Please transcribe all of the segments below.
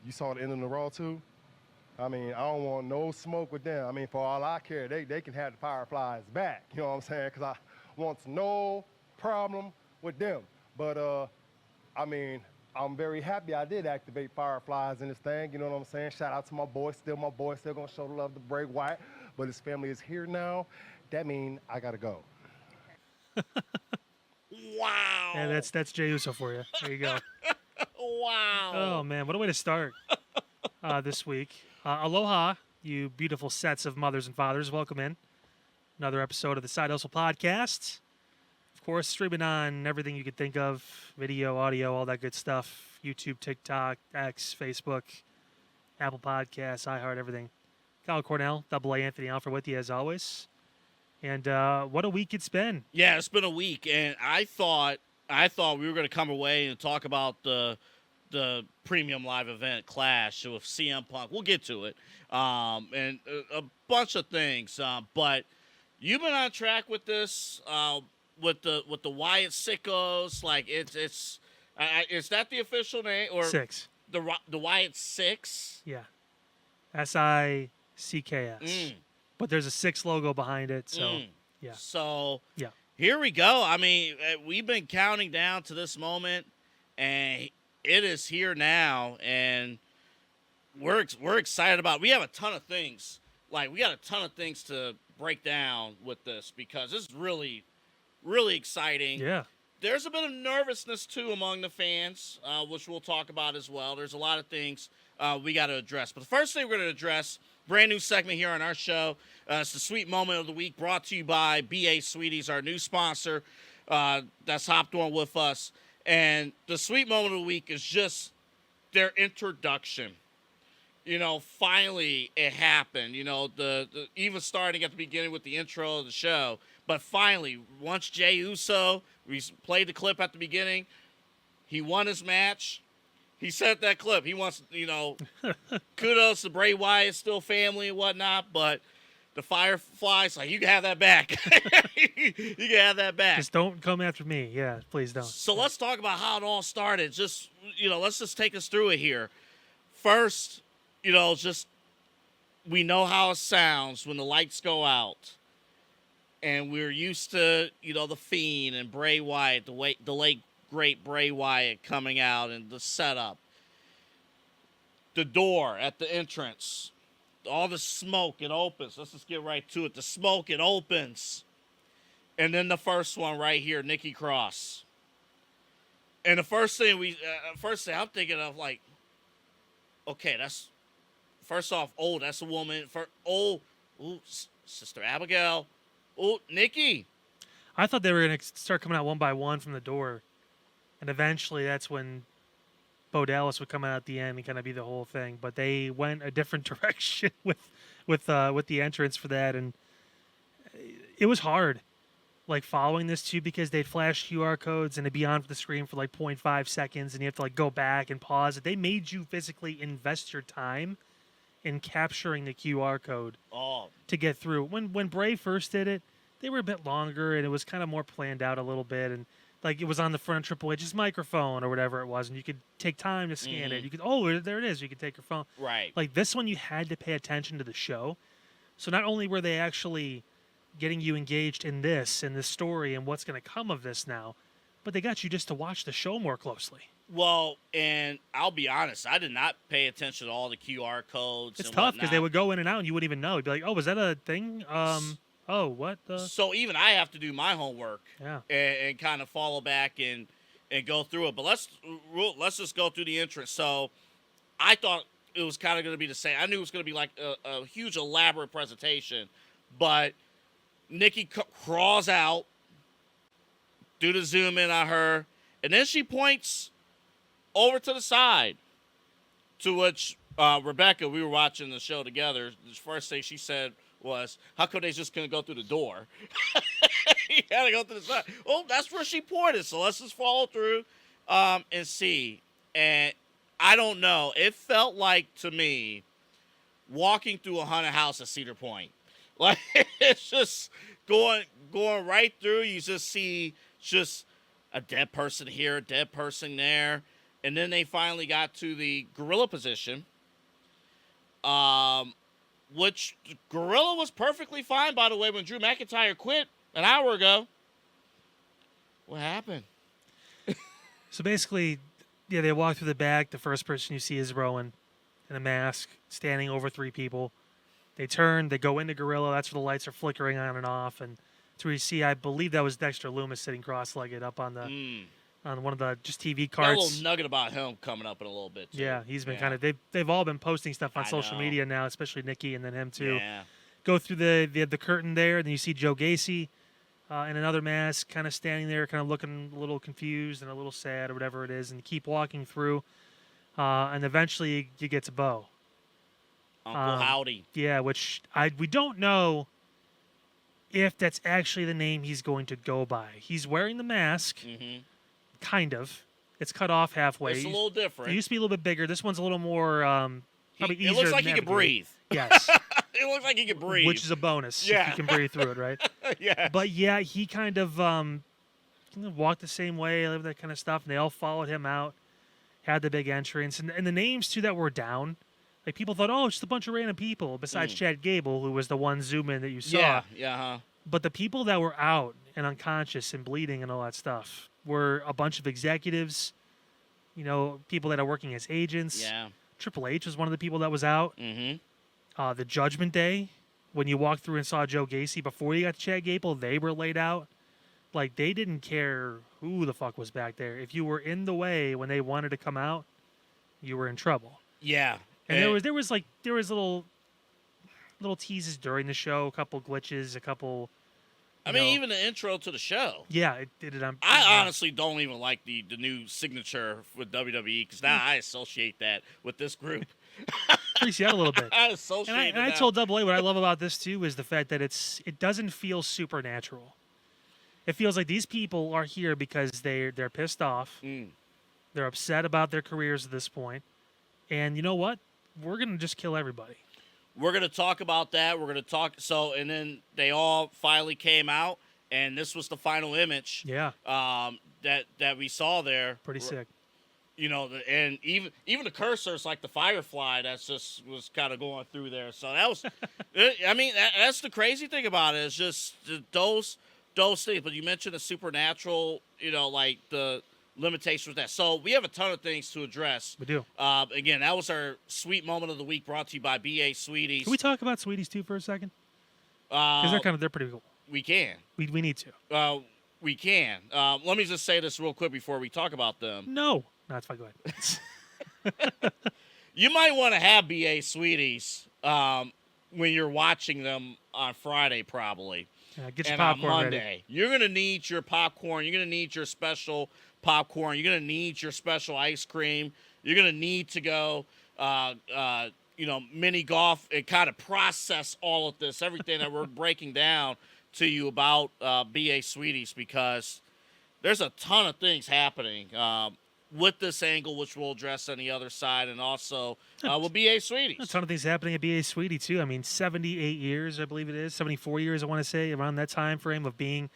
you saw the end of the Raw too. I mean, I don't want no smoke with them. I mean, for all I care, they can have the Fireflies back. You know what I'm saying? Because I want no problem with them. But, I mean, I'm very happy I did activate Fireflies in this thing. You know what I'm saying? Shout out to my boy. Still going to show the love to Bray Wyatt. But his family is here now. That means I got to go. Wow. Yeah, that's Jey Uso for you. There you go. Wow. Oh, man. What a way to start this week. Aloha, you beautiful sets of mothers and fathers. Welcome in. Another episode of the Side Hustle Podcast. Of course, streaming on everything you could think of. Video, audio, all that good stuff. YouTube, TikTok, X, Facebook, Apple Podcasts, iHeart, everything. Kyle Cornell, Double A Anthony Alfred with you as always. And what a week it's been. Yeah, it's been a week, and I thought we were going to come away and talk about the premium live event Clash with CM Punk. We'll get to it, and a bunch of things. But you've been on track with this, with the Wyatt Sickos. Like is that the official name or Six. The Wyatt Six? Yeah. SICKS. But there's a 6 logo behind it, so yeah. So yeah. Here we go. I mean, we've been counting down to this moment, and it is here now, and we're excited about it. We have a ton of things. Like, we got a ton of things to break down with this because this is really, really exciting. Yeah. There's a bit of nervousness, too, among the fans, which we'll talk about as well. There's a lot of things we got to address. But the first thing we're going to address, brand new segment here on our show, it's the Sweet Moment of the Week, brought to you by BA Sweeties, our new sponsor that's hopped on with us. And the Sweet Moment of the Week is just their introduction. You know, finally it happened. You know, the even starting at the beginning with the intro of the show. But finally, once Jey Uso, we played the clip at the beginning, he won his match. He sent that clip. He wants, kudos to Bray Wyatt, still family and whatnot, but the Fireflies, like, you can have that back. You can have that back. Just don't come after me. Yeah, please don't. So let's talk about how it all started. Just, let's just take us through it here. First, just we know how it sounds when the lights go out. And we're used to, the Fiend and Bray Wyatt, the late great Bray Wyatt coming out and the setup. The door at the entrance. All the smoke, it opens. Let's just get right to it. The smoke, it opens. And then the first one right here, Nikki Cross. And the first thing I'm thinking of, like, okay, that's, first off, that's a woman. Sister Abigail. Oh, Nikki. I thought they were going to start coming out one by one from the door. And eventually that's when Bo Dallas would come out at the end and kind of be the whole thing. But they went a different direction with the entrance for that. And it was hard, like, following this, too, because they'd flash QR codes and it'd be on the screen for, like, 0.5 seconds. And you have to, like, go back and pause it. They made you physically invest your time in capturing the QR code to get through. When Bray first did it, they were a bit longer, and it was kind of more planned out a little bit. And like, it was on the front of Triple H's microphone or whatever it was, and you could take time to scan it. You could, there it is. You could take your phone. Right. Like, this one, you had to pay attention to the show. So not only were they actually getting you engaged in this story and what's going to come of this now, but they got you just to watch the show more closely. Well, and I'll be honest, I did not pay attention to all the QR codes. It's tough because they would go in and out, and you wouldn't even know. You'd be like, "Oh, was that a thing? What?" So even I have to do my homework, yeah, and kind of follow back and go through it. But let's just go through the entrance. So I thought it was kind of going to be the same. I knew it was going to be like a huge, elaborate presentation, but Nikki crawls out, do the zoom in on her, and then she points over to the side, to which Rebecca, we were watching the show together, the first thing she said was, how come they just couldn't go through the door? You had to go through the side. Oh, that's where she pointed, so let's just follow through and see. And I don't know. It felt like, to me, walking through a haunted house at Cedar Point. Like, it's just going right through. You just see just a dead person here, a dead person there. and then they finally got to the gorilla position, which gorilla was perfectly fine, by the way, when Drew McIntyre quit an hour ago. What happened? So basically, yeah, they walk through the back. The first person you see is Rowan in a mask, standing over 3 people. They turn, they go into gorilla. That's where the lights are flickering on and off, and that's where you see, I believe that was Dexter Loomis sitting cross-legged up on the on one of the just TV Got a carts. little nugget about him coming up in a little bit, too. Yeah, he's been kind of, they've all been posting stuff on social media now, especially Nikki and then him too. Yeah. Go through the curtain there, and then you see Joe Gacy in another mask, kind of standing there, kind of looking a little confused and a little sad or whatever it is, and keep walking through, and eventually you get to Bo. Uncle Howdy. Yeah, which we don't know if that's actually the name he's going to go by. He's wearing the mask, kind of. It's cut off halfway. It's a little different. It used to be a little bit bigger. This one's a little more probably easier. It looks like to he can navigate. breathe. Yes. It looks like he can breathe. Which is a bonus. Yeah. If you can breathe through it, right? Yeah. But yeah, he kind of walked the same way, that kind of stuff, and they all followed him out, had the big entrance. And the names, too, that were down, like people thought, oh, it's just a bunch of random people, besides Chad Gable, who was the one zoom in that you saw. Yeah. But the people that were out and unconscious and bleeding and all that stuff were a bunch of executives, people that are working as agents. Yeah. Triple H was one of the people that was out. The Judgment Day, when you walked through and saw Joe Gacy before you got to Chad Gable, they were laid out. Like, they didn't care who the fuck was back there. If you were in the way when they wanted to come out, you were in trouble. Yeah. And there was little teases during the show, a couple glitches, a couple. I mean, even the intro to the show. Yeah, it did it. I honestly don't even like the new signature with WWE because now I associate that with this group. Freaks you out a little bit. I associate And I told Double A what I love about this too is the fact that it doesn't feel supernatural. It feels like these people are here because they're pissed off. They're upset about their careers at this point. And you know what? We're going to just kill everybody. We're going to talk about that. We're going to talk. So, and then they all finally came out, and this was the final image. Yeah. That we saw there. Pretty sick. And even the cursors, like the Firefly, that's just was kind of going through there. So that was, I mean, that's the crazy thing about it. Is just those things. But you mentioned the supernatural, like the limitations with that. So we have a ton of things to address. We do. Again, that was our sweet moment of the week, brought to you by BA Sweeties. Can we talk about Sweeties too for a second? Because they're pretty cool. We can. We need to. We can. Let me just say this real quick before we talk about them. No, it's fine. Go ahead. You might want to have BA Sweeties when you're watching them on Friday, probably. Get your and popcorn on Monday. ready. You're going to need your popcorn. You're going to need your special popcorn. You're going to need your special ice cream. You're going to need to go, mini golf and kind of process all of this, everything that we're breaking down to you about BA Sweeties, because there's a ton of things happening with this angle, which we'll address on the other side, and also with BA Sweeties. A ton of things happening at BA Sweetie, too. I mean, 78 years, I believe it is, 74 years, I want to say, around that time frame of being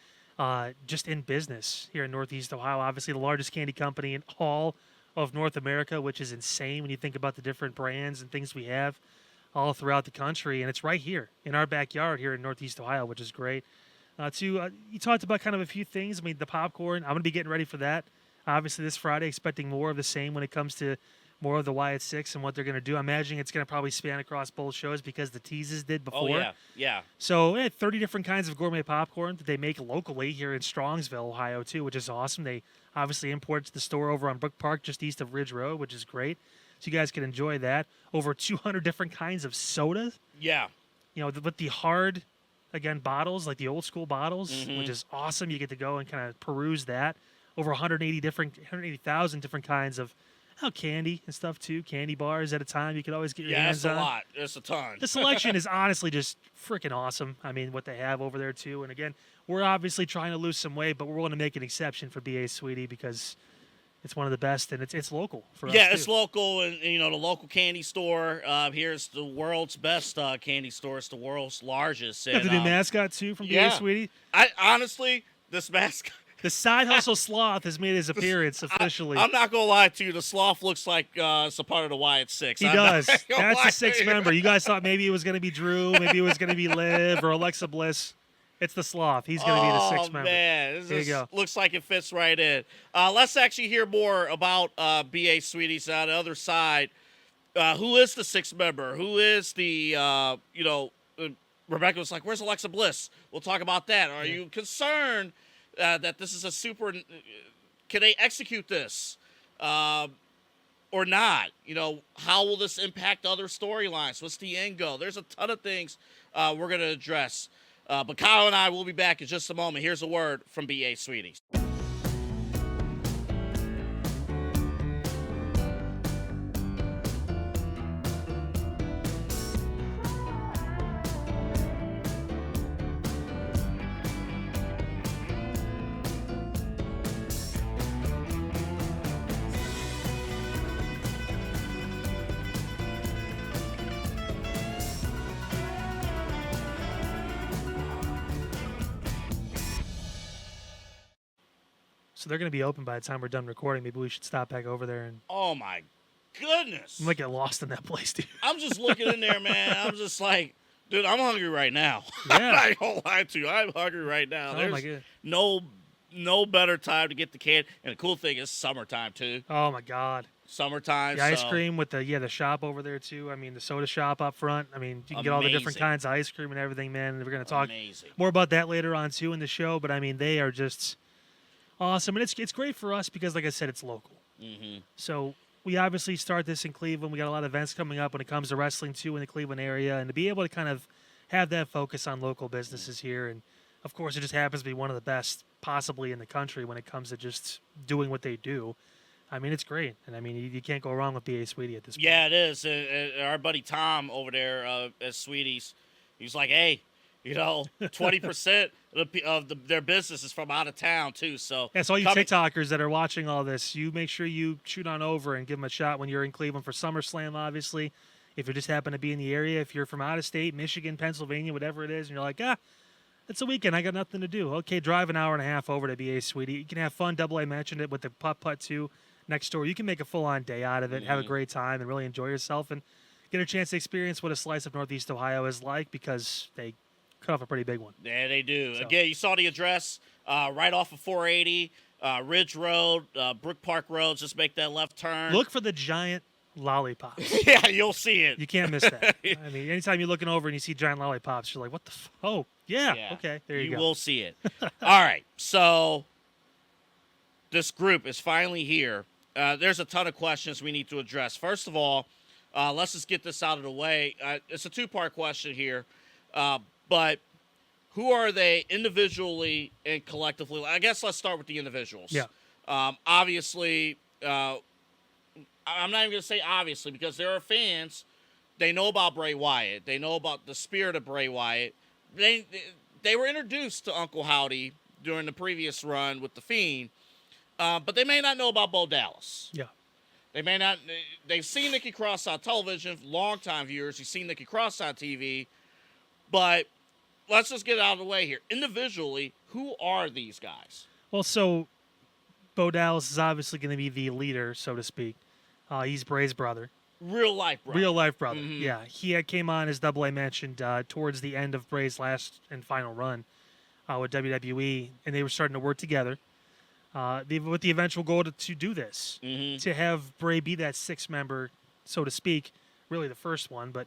just in business here in Northeast Ohio. Obviously, the largest candy company in all of North America, which is insane when you think about the different brands and things we have all throughout the country. And it's right here in our backyard here in Northeast Ohio, which is great. You talked about kind of a few things. I mean, the popcorn, I'm going to be getting ready for that. Obviously, this Friday, expecting more of the same when it comes to more of the Wyatt Six and what they're going to do. I'm imagining it's going to probably span across both shows because the teases did before. Oh, yeah. So, 30 different kinds of gourmet popcorn that they make locally here in Strongsville, Ohio, too, which is awesome. They obviously import to the store over on Brook Park, just east of Ridge Road, which is great. So you guys can enjoy that. Over 200 different kinds of sodas. Yeah. With the hard, again, bottles, like the old school bottles, which is awesome. You get to go and kind of peruse that. Over 180,000 different kinds of candy and stuff too. Candy bars at a time. You could always get your hands on. Yeah, that's a lot. That's a ton. The selection is honestly just freaking awesome. I mean, what they have over there too. And again, we're obviously trying to lose some weight, but we're willing to make an exception for BA Sweetie because it's one of the best and it's local for us. Yeah, too. it's local, and the local candy store here's the world's best candy store. It's the world's largest. Got And, the new mascot too from BA Sweetie. I honestly, this mascot. The side hustle sloth has made his appearance officially. I'm not gonna lie to you. The sloth looks like it's a part of the Wyatt Six. He does. That's the sixth member. You guys thought maybe it was going to be Drew, maybe it was going to be Liv or Alexa Bliss. It's the sloth. He's going to be the sixth member. Oh man, There you go. Looks like it fits right in. Let's actually hear more about BA Sweeties on the other side. Who is the sixth member? Who is the Rebecca was like, "Where's Alexa Bliss?" We'll talk about that. Are you concerned that this is a super? Can they execute this or not? How will this impact other storylines? What's the end goal? There's a ton of things we're going to address. But Kyle and I will be back in just a moment. Here's a word from BA Sweeties. So they're going to be open by the time we're done recording. Maybe we should stop back over there and. Oh my goodness! I might get lost in that place, dude. I'm just looking in there, man. I'm just like, dude, I'm hungry right now. Yeah. I'm not gonna lie to you. I'm hungry right now. Oh my god. No better time to get the can. And the cool thing is summertime too. Oh my god. Summertime. The ice cream with the shop over there too. I mean, the soda shop up front. I mean, you can get all the different Amazing. kinds of ice cream and everything, man. We're going to talk Amazing. more about that later on too in the show. But I mean, they are just awesome, and it's great for us because, like I said, it's local. Mm-hmm. So we obviously start this in Cleveland. We got a lot of events coming up when it comes to wrestling too in the Cleveland area, and to be able to kind of have that focus on local businesses here, and of course, it just happens to be one of the best possibly in the country when it comes to just doing what they do. I mean, it's great, and I mean, you can't go wrong with BA Sweetie at this point. Yeah, it is. Our buddy Tom over there at Sweeties, he's like, hey, 20% of their business is from out of town too. So yeah, so all you TikTokers that are watching all this, you make sure you shoot on over and give them a shot when you're in Cleveland for SummerSlam, obviously. If you just happen to be in the area, if you're from out of state, Michigan, Pennsylvania, whatever it is, and you're like, it's a weekend, I got nothing to do. Okay, drive an hour and a half over to BA Sweetie. You can have fun. Double A mentioned it with the putt too next door. You can make a full-on day out of it, have a great time, and really enjoy yourself, and get a chance to experience what a slice of Northeast Ohio is like because they cut off a pretty big one. Yeah, they do. So. Again, you saw the address right off of 480, Ridge Road, Brook Park Road. Just make that left turn. Look for the giant lollipops. Yeah, you'll see it. You can't miss that. I mean, anytime you're looking over and you see giant lollipops, you're like, what the oh, yeah. Okay, there you go. You will see it. All right, so this group is finally here. There's a ton of questions we need to address. First of all, let's just get this out of the way. It's a two-part question here. But who are they individually and collectively? I guess let's start with the individuals. Yeah. Obviously, I'm not even going to say obviously because there are fans. They know about Bray Wyatt. They know about the spirit of Bray Wyatt. They were introduced to Uncle Howdy during the previous run with The Fiend, but they may not know about Bo Dallas. Yeah. They may not. They've seen Nikki Cross on television, long-time viewers. You've seen Nikki Cross on TV. But let's just get it out of the way here. Individually, who are these guys? Well, so Bo Dallas is obviously going to be the leader, so to speak. He's Bray's brother. Real life brother. Real life brother, Mm-hmm. yeah. He came on, as Double A mentioned, towards the end of Bray's last and final run with WWE, and they were starting to work together with the eventual goal to do this, to have Bray be that sixth member, so to speak, really the first one, but,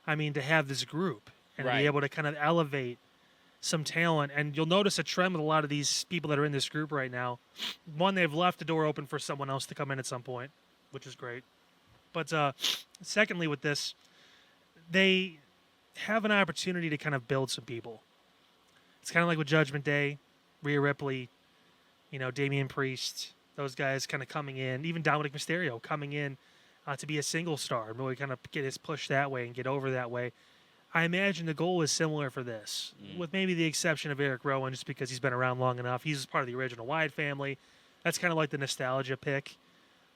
I mean, to have this group. And be able to kind of elevate some talent. And you'll notice a trend with a lot of these people that are in this group right now. One, they've left the door open for someone else to come in at some point, which is great. But secondly, with this, they have an opportunity to kind of build some people. It's kind of like with Judgment Day, Rhea Ripley, Damian Priest, those guys kind of coming in, even Dominic Mysterio coming in to be a single star and really kind of get his push that way and get over that way. I imagine the goal is similar for this, with maybe the exception of Eric Rowan, just because he's been around long enough. He's part of the original Wyatt family. That's kind of like the nostalgia pick.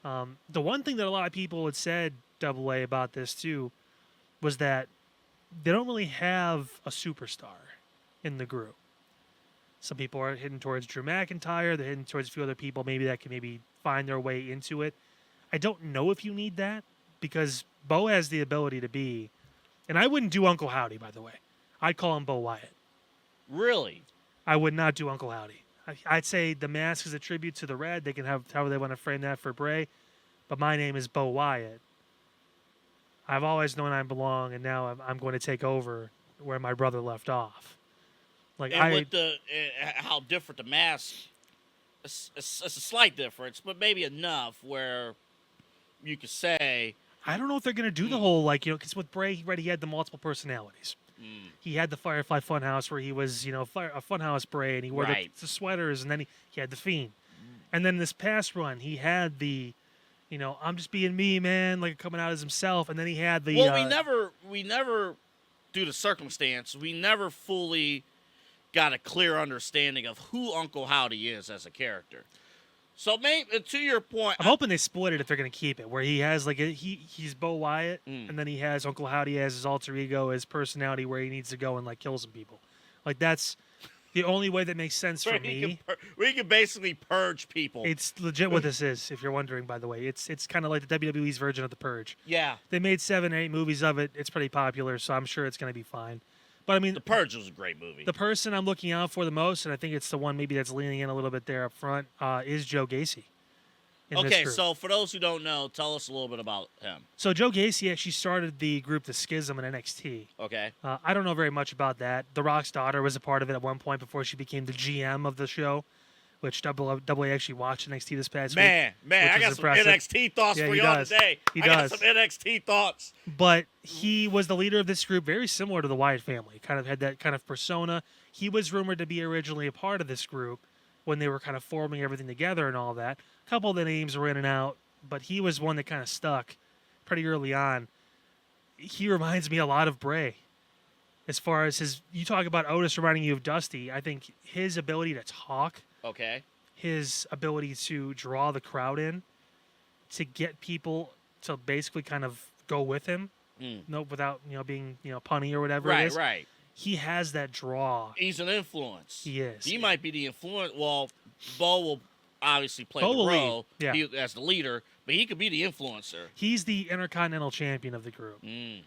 The one thing that a lot of people had said, Double A, about this too, was that they don't really have a superstar in the group. Some people are heading towards Drew McIntyre. They're heading towards a few other people maybe that can maybe find their way into it. I don't know if you need that because Bo has the ability to be, and I wouldn't do Uncle Howdy, by the way. I'd call him Bo Wyatt. Really? I would not do Uncle Howdy. I'd say the mask is a tribute to the Red. They can have however they want to frame that for Bray, but my name is Bo Wyatt. I've always known I belong, and now I'm going to take over where my brother left off. Like And with the how different the mask, it's a slight difference, but maybe enough where you could say. I don't know if they're going to do the whole, because with Bray, he had the multiple personalities. He had the Firefly Funhouse where he was, a Funhouse Bray, and he wore the sweaters, and then he had the Fiend. And then this past run, he had the, I'm just being me, man, like coming out as himself. And then he had the. Well, we never, due to circumstance, we never fully got a clear understanding of who Uncle Howdy is as a character. So, maybe to your point, I'm hoping they split it if they're going to keep it, where he has he's Bo Wyatt, and then he has Uncle Howdy as his alter ego, his personality, where he needs to go and kill some people. That's the only way that makes sense for me. We can basically purge people. It's legit what this is, if you're wondering. By the way, it's kind of like the WWE's version of the Purge. Yeah, they made 7 or 8 movies of it. It's pretty popular, so I'm sure it's going to be fine. But I mean, The Purge was a great movie. The person I'm looking out for the most, and I think it's the one maybe that's leaning in a little bit there up front, is Joe Gacy. Okay, so for those who don't know, tell us a little bit about him. So Joe Gacy actually started the group The Schism in NXT. Okay. I don't know very much about that. The Rock's daughter was a part of it at one point before she became the GM of the show, which WWE actually watched NXT this past week. Man, I got impressive. some NXT thoughts for you all today. He does. Got some NXT thoughts. But he was the leader of this group, very similar to the Wyatt family. Kind of had that kind of persona. He was rumored to be originally a part of this group when they were kind of forming everything together and all that. A couple of the names were in and out, but he was one that kind of stuck pretty early on. He reminds me a lot of Bray. As far as you talk about Otis reminding you of Dusty, I think his ability to talk, his ability to draw the crowd in, to get people to basically kind of go with him, without being punny or whatever it is. Right. He has that draw. He's an influence. He is. He might be the influence. Well, Bo will obviously play the role as the leader, but he could be the influencer. He's the Intercontinental Champion of the group.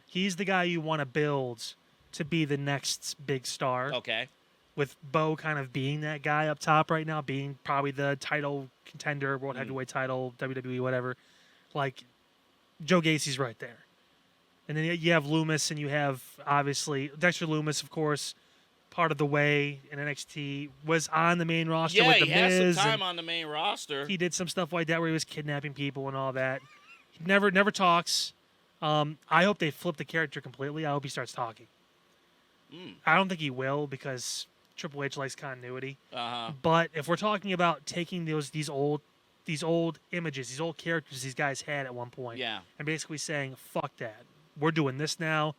He's the guy you want to build to be the next big star. Okay. With Bo kind of being that guy up top right now, being probably the title contender, World Heavyweight title, WWE, whatever. Joe Gacy's right there. And then you have Loomis, and you have, obviously, Dexter Loomis, of course, part of the way in NXT, was on the main roster with The Miz. Yeah, he had some time on the main roster. He did some stuff like that where he was kidnapping people and all that. He never talks. I hope they flip the character completely. I hope he starts talking. I don't think he will because Triple H likes continuity. But if we're talking about taking these old images, these old characters these guys had at one point, and basically saying, fuck that. We're doing this now.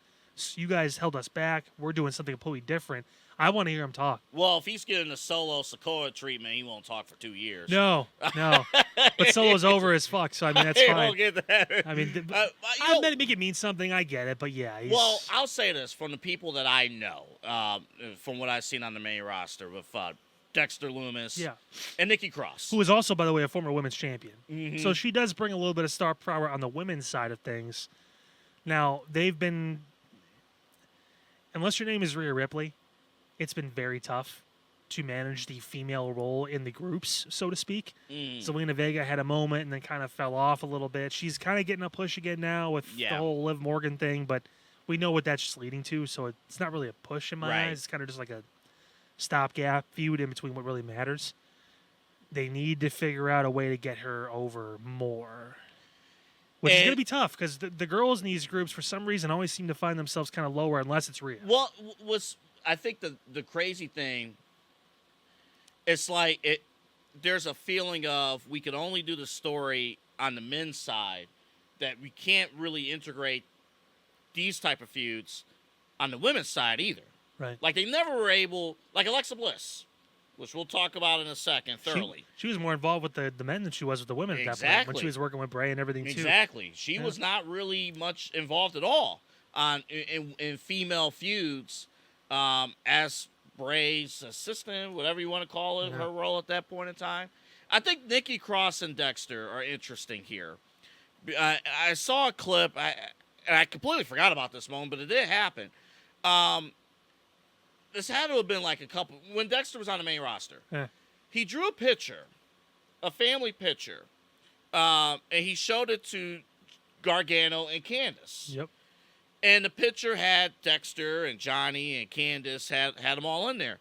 You guys held us back. We're doing something completely different. I want to hear him talk. Well, if he's getting the Solo Sikoa treatment, he won't talk for 2 years. No. But Solo's over as fuck, so I mean, that's fine. Won't get that. I mean, I meant to make it mean something. I get it, but yeah. Well, I'll say this. From the people that I know, from what I've seen on the main roster with Dexter Loomis and Nikki Cross. Who is also, by the way, a former women's champion. So she does bring a little bit of star power on the women's side of things. Now, they've been, unless your name is Rhea Ripley, it's been very tough to manage the female role in the groups, so to speak. Zelina Vega had a moment and then kind of fell off a little bit. She's kind of getting a push again now with the whole Liv Morgan thing, but we know what that's just leading to, so it's not really a push in my eyes. It's kind of just like a stopgap feud in between what really matters. They need to figure out a way to get her over more. Which is going to be tough because the girls in these groups, for some reason, always seem to find themselves kind of lower unless it's Rhea. Well, I think the crazy thing, it's like there's a feeling of we can only do the story on the men's side, that we can't really integrate these type of feuds on the women's side either. Right. Like they never were able, like Alexa Bliss, which we'll talk about in a second thoroughly. She was more involved with the men than she was with the women at that point when she was working with Bray and everything too. Exactly. She was not really much involved at all in female feuds as Bray's assistant, whatever you want to call it, Yeah. her role at that point in time. I think Nikki Cross and Dexter are interesting here. I saw a clip, and I completely forgot about this moment, but it did happen. This had to have been like when Dexter was on the main roster. Yeah. He drew a picture, a family picture, and he showed it to Gargano and Candice. Yep. And the picture had Dexter and Johnny and Candice, had them all in there.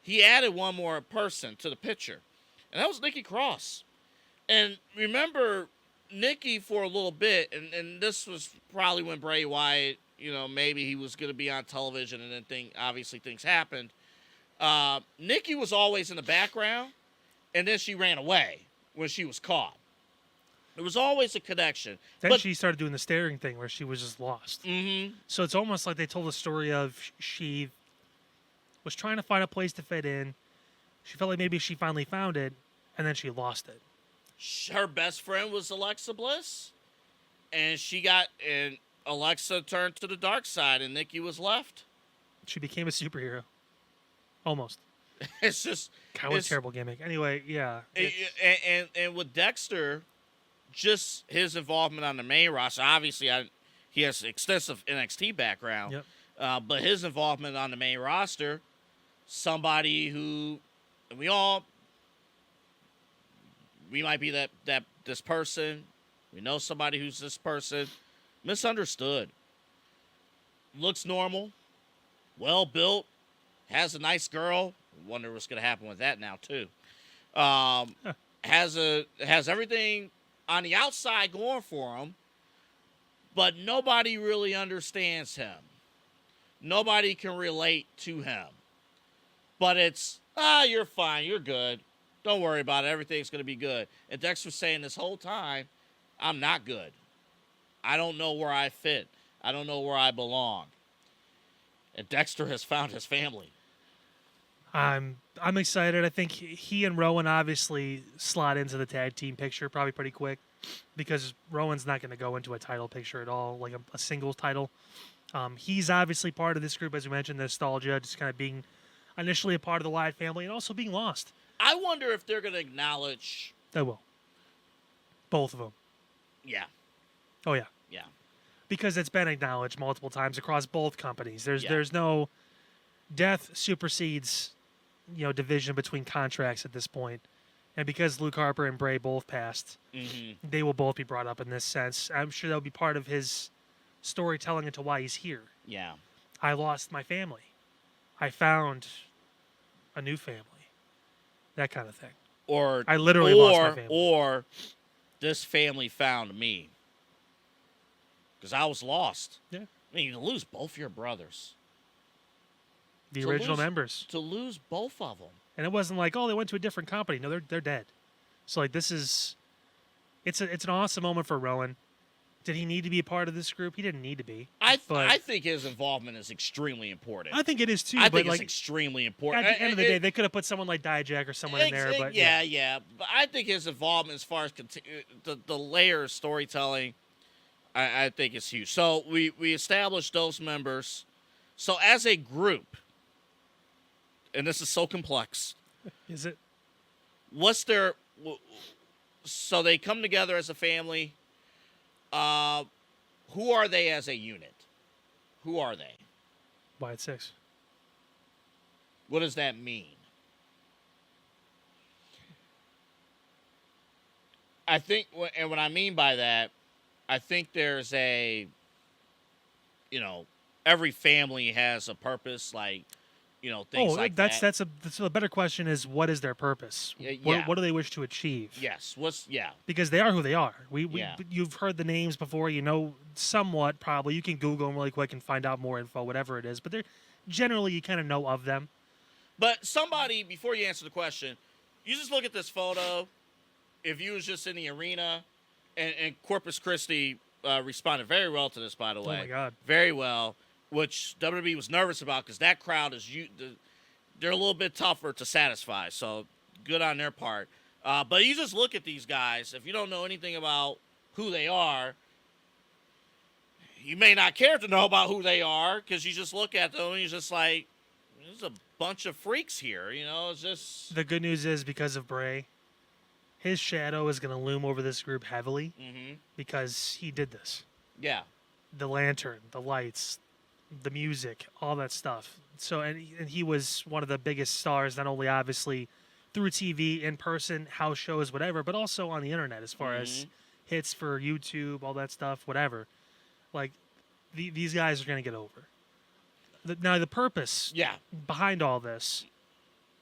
He added one more person to the picture, and that was Nikki Cross. And remember, Nikki for a little bit, and this was probably when Bray Wyatt, maybe he was going to be on television, and then obviously things happened. Nikki was always in the background, and then she ran away when she was caught. There was always a connection. Then she started doing the staring thing where she was just lost. Mm-hmm. So it's almost like they told a story of she was trying to find a place to fit in. She felt like maybe she finally found it, and then she lost it. Her best friend was Alexa Bliss, and Alexa turned to the dark side, and Nikki was left. She became a superhero. Almost. It's just Kind of a terrible gimmick. Anyway, yeah. And with Dexter, just his involvement on the main roster. Obviously, he has extensive NXT background. Yep. But his involvement on the main roster, somebody who we might be this person. We know somebody who's this person. Misunderstood. Looks normal. Well built. Has a nice girl. Wonder what's going to happen with that now too. Has everything on the outside going for him, but nobody really understands him. Nobody can relate to him. But it's, you're fine, you're good. Don't worry about it. Everything's going to be good. And Dexter's saying this whole time, I'm not good. I don't know where I fit. I don't know where I belong. And Dexter has found his family. I'm excited. I think he and Rowan obviously slot into the tag team picture probably pretty quick because Rowan's not going to go into a title picture at all, like a singles title. He's obviously part of this group, as we mentioned, the nostalgia, just kind of being initially a part of the Wyatt family and also being lost. I wonder if they're going to acknowledge... They will. Both of them. Yeah. Oh, yeah. Yeah. Because it's been acknowledged multiple times across both companies. There's no death supersedes, division between contracts at this point. And because Luke Harper and Bray both passed, they will both be brought up in this sense. I'm sure that'll be part of his storytelling into why he's here. Yeah. I lost my family. I found a new family. That kind of thing. Or I literally lost my family. Or this family found me. Because I was lost. Yeah. I mean, to lose both your brothers. The original members. To lose both of them. And it wasn't like, they went to a different company. No, they're dead. So like it's an awesome moment for Rowan. Did he need to be a part of this group? He didn't need to be. I think his involvement is extremely important. I think it is too. I think it's extremely important. At the end of the day, they could have put someone like Dijak or someone in there. But yeah. But I think his involvement, as far as the layer of storytelling, I think is huge. So we established those members. So as a group, and this is so complex. Is it? What's their? So they come together as a family. Who are they as a unit? Who are they? Wyatt Six. What does that mean? I think, and what I mean by that, I think there's every family has a purpose, like, things like that. That's a better question is, what is their purpose? Yeah. What do they wish to achieve? Yes. Because they are who they are. You've heard the names before, somewhat probably. You can Google them really quick and find out more info, whatever it is. But they're generally, you kind of know of them. But somebody, before you answer the question, you just look at this photo. If you was just in the arena, and Corpus Christi responded very well to this, by the way. Oh, my God. Very well, which WWE was nervous about because that crowd they're a little bit tougher to satisfy. So good on their part. But you just look at these guys. If you don't know anything about who they are, you may not care to know about who they are because you just look at them and you're just like, there's a bunch of freaks here. You know, it's just The good news is because of Bray, his shadow is going to loom over this group heavily because he did this. yeah. The lantern, the lights, the music, all that stuff. So, and he was one of the biggest stars, not only obviously through TV, in person, house shows, whatever, but also on the internet as far as hits for YouTube, all that stuff, whatever. Like, these guys are going to get over. Now, the purpose behind all this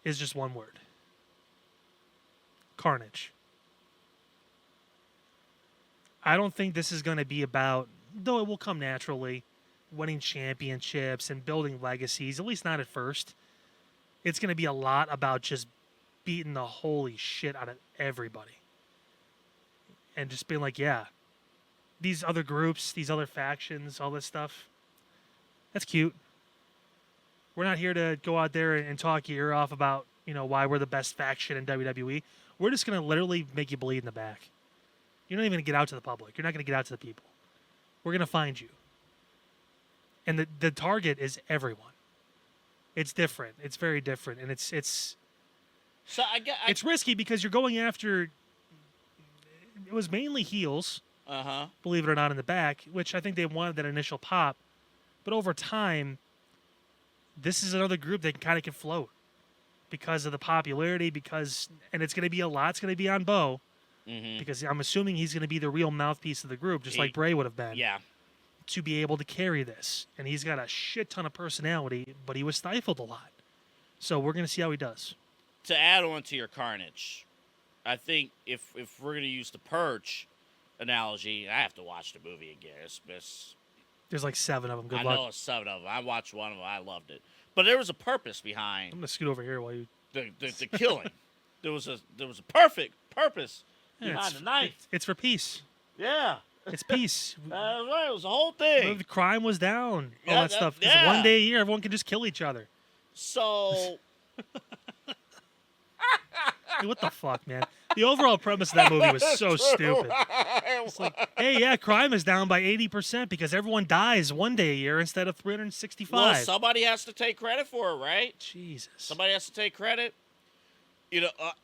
is just one word. Carnage. I don't think this is going to be about, though it will come naturally, winning championships and building legacies, at least not at first. It's going to be a lot about just beating the holy shit out of everybody. And just being like, yeah, these other groups, these other factions, all this stuff, that's cute. We're not here to go out there and talk your ear off about, why we're the best faction in WWE. We're just going to literally make you bleed in the back. You're not even going to get out to the public. You're not going to get out to the people. We're going to find you. And the target is everyone. It's different. It's very different. And it's So it's risky because you're going after, it was mainly heels, believe it or not, in the back, which I think they wanted that initial pop. But over time, this is another group that kind of can float because of the popularity, and it's going to be a lot. It's going to be on Bo because I'm assuming he's going to be the real mouthpiece of the group, just like Bray would have been. Yeah. To be able to carry this. And he's got a shit ton of personality, but he was stifled a lot. So we're going to see how he does. To add on to your Carnage, I think if we're going to use the Purge analogy, I have to watch the movie again. There's like 7 of them. Good I luck. know it's 7 of them. I watched one of them. I loved it. But there was a purpose behind I'm going to scoot over here while you... the killing. There was a perfect purpose behind the knife. It's for peace. Yeah. It's peace. Right. It was a whole thing. The crime was down. All Yeah, that stuff. yeah. One day a year, everyone can just kill each other. So... Dude, what the fuck, man? The overall premise of that movie was so stupid. It's like, hey, yeah, crime is down by 80% because everyone dies one day a year instead of 365. Well, somebody has to take credit for it, right? Jesus. Somebody has to take credit.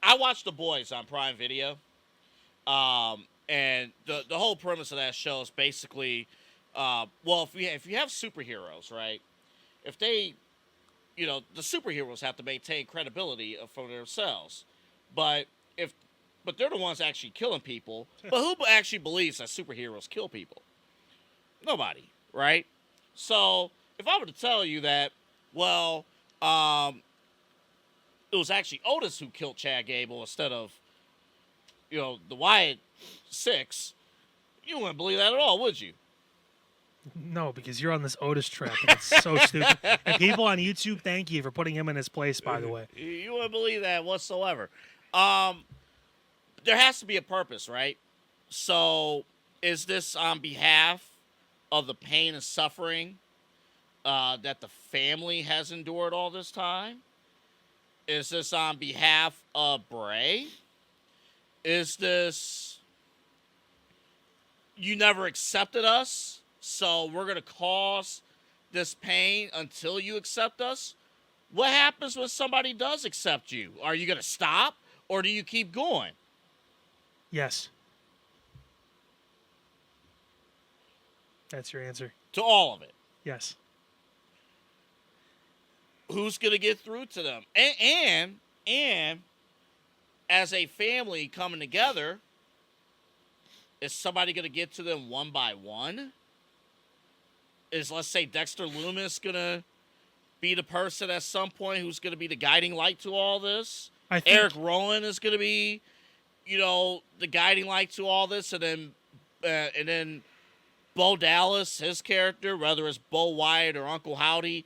I watched The Boys on Prime Video. And the whole premise of that show is basically, if you have superheroes, right? If they, the superheroes have to maintain credibility for themselves, but they're the ones actually killing people. But who actually believes that superheroes kill people? Nobody, right? So if I were to tell you that, it was actually Otis who killed Chad Gable instead of, the Wyatt Six, you wouldn't believe that at all, would you? No, because you're on this Otis trap, and it's so stupid. And people on YouTube, thank you for putting him in his place, by the way. You wouldn't believe that whatsoever. There has to be a purpose, right? So is this on behalf of the pain and suffering that the family has endured all this time? Is this on behalf of Bray? Is this, you never accepted us, so we're going to cause this pain until you accept us? What happens when somebody does accept you? Are you going to stop, or do you keep going? Yes. That's your answer. To all of it. Yes. Who's going to get through to them? And as a family coming together, is somebody going to get to them one by one? Is, let's say, Dexter Lumis going to be the person at some point who's going to be the guiding light to all this? Eric Rowan is going to be, the guiding light to all this, and then Bo Dallas, his character, whether it's Bo Wyatt or Uncle Howdy,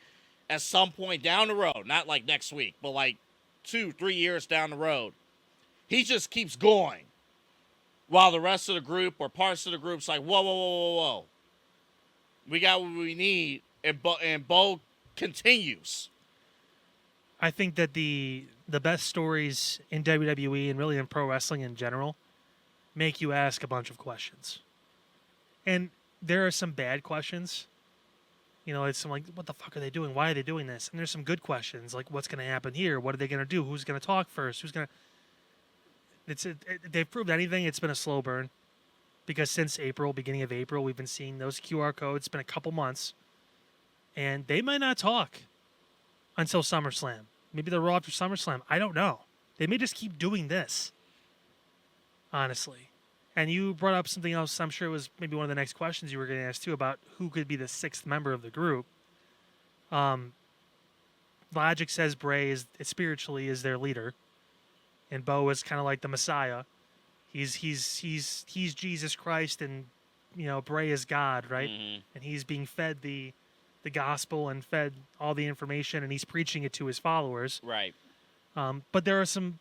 at some point down the road, not like next week, but like 2-3 years down the road, he just keeps going while the rest of the group or parts of the group's like, whoa. We got what we need, and Bo continues. I think that the best stories in WWE and really in pro wrestling in general make you ask a bunch of questions. And there are some bad questions. It's some like, what the fuck are they doing? Why are they doing this? And there's some good questions like, what's going to happen here? What are they going to do? Who's going to talk first? Who's going to? They've proved anything. It's been a slow burn because since beginning of April, we've been seeing those QR codes. It's been a couple months, and they might not talk until SummerSlam. Maybe they're raw after SummerSlam. I don't know. They may just keep doing this. Honestly. And you brought up something else. I'm sure it was maybe one of the next questions you were going to ask too about who could be the sixth member of the group. Logic says Bray spiritually is their leader, and Bo is kind of like the Messiah. He's Jesus Christ, and Bray is God, right? Mm-hmm. And he's being fed the gospel and fed all the information, and he's preaching it to his followers. Right. But there are some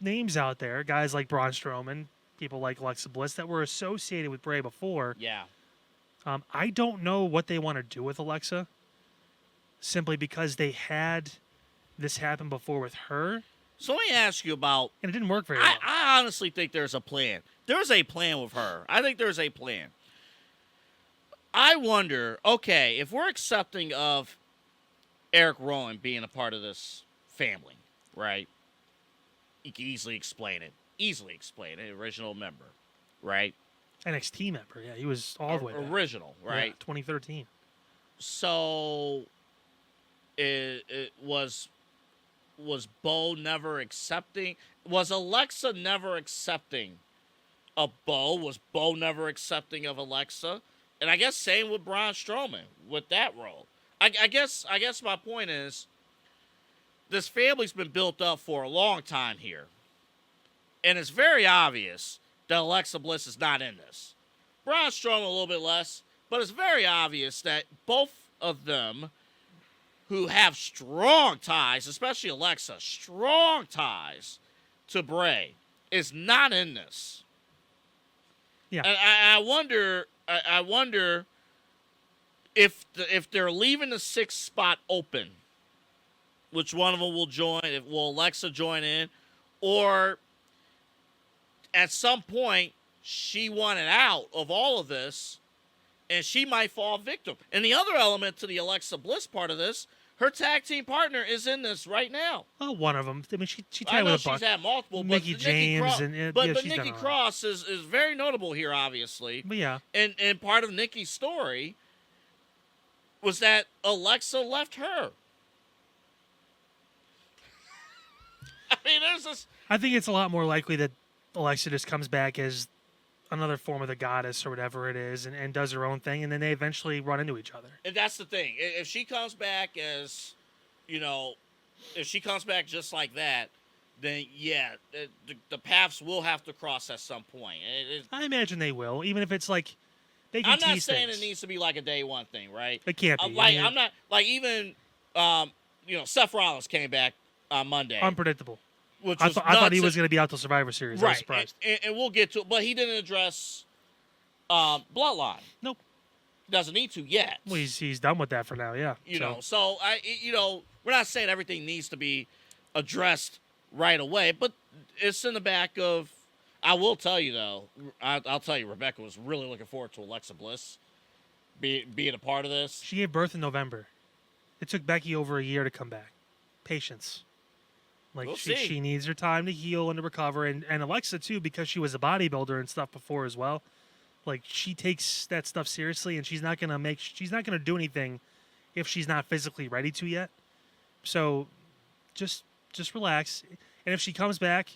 names out there, guys like Braun Strowman, people like Alexa Bliss that were associated with Bray before. Yeah. I don't know what they want to do with Alexa, simply because they had this happen before with her. So let me ask you about... And it didn't work very well. I honestly think there's a plan. There's a plan with her. I think there's a plan. I wonder, okay, if we're accepting of Eric Rowan being a part of this family, right? You can easily explain it. Original member, right? NXT member, yeah. He was all the way back. Original, right? Yeah, 2013. So, it was Bo never accepting? Was Alexa never accepting of Bo? Was Bo never accepting of Alexa? And I guess same with Braun Strowman with that role. I guess my point is, this family's been built up for a long time here. And it's very obvious that Alexa Bliss is not in this. Braun Strowman a little bit less, but it's very obvious that both of them, who have strong ties, especially Alexa, strong ties to Bray, is not in this. Yeah. And I wonder if they're leaving the sixth spot open, which one of them will join? Will Alexa join in, or at some point she wanted out of all of this, and she might fall victim. And the other element to the Alexa Bliss part of this, her tag team partner is in this right now. Oh, one of them. I mean, she I tied know with a bunch. she's had multiple, Nikki but James but she's Nikki done all right. Cross is very notable here, obviously. But yeah, And part of Nikki's story was that Alexa left her. I mean, there's this. I think it's a lot more likely that Alexa just comes back as another form of the goddess or whatever it is, and does her own thing, and then they eventually run into each other. And that's the thing. If she comes back as, if she comes back just like that, then yeah, the paths will have to cross at some point. I imagine they will, even if it's like they can I'm not tease saying things. it needs to be like a day one thing, right? It can't be. Like I'm not like even Seth Rollins came back on Monday. Unpredictable. Which I thought he was going to be out till Survivor Series. I was right, surprised. and we'll get to it, but he didn't address Bloodline. Nope. Doesn't need to yet. Well, he's done with that for now. Yeah. So we're not saying everything needs to be addressed right away, but it's in the back of. I will tell you though. I'll tell you, Rebecca was really looking forward to Alexa Bliss being a part of this. She gave birth in November. It took Becky over a year to come back. Patience. Like We'll she see. needs her time to heal and to recover, and Alexa too, because she was a bodybuilder and stuff before as well. Like she takes that stuff seriously, and she's not gonna do anything if she's not physically ready to yet. So just relax. And if she comes back,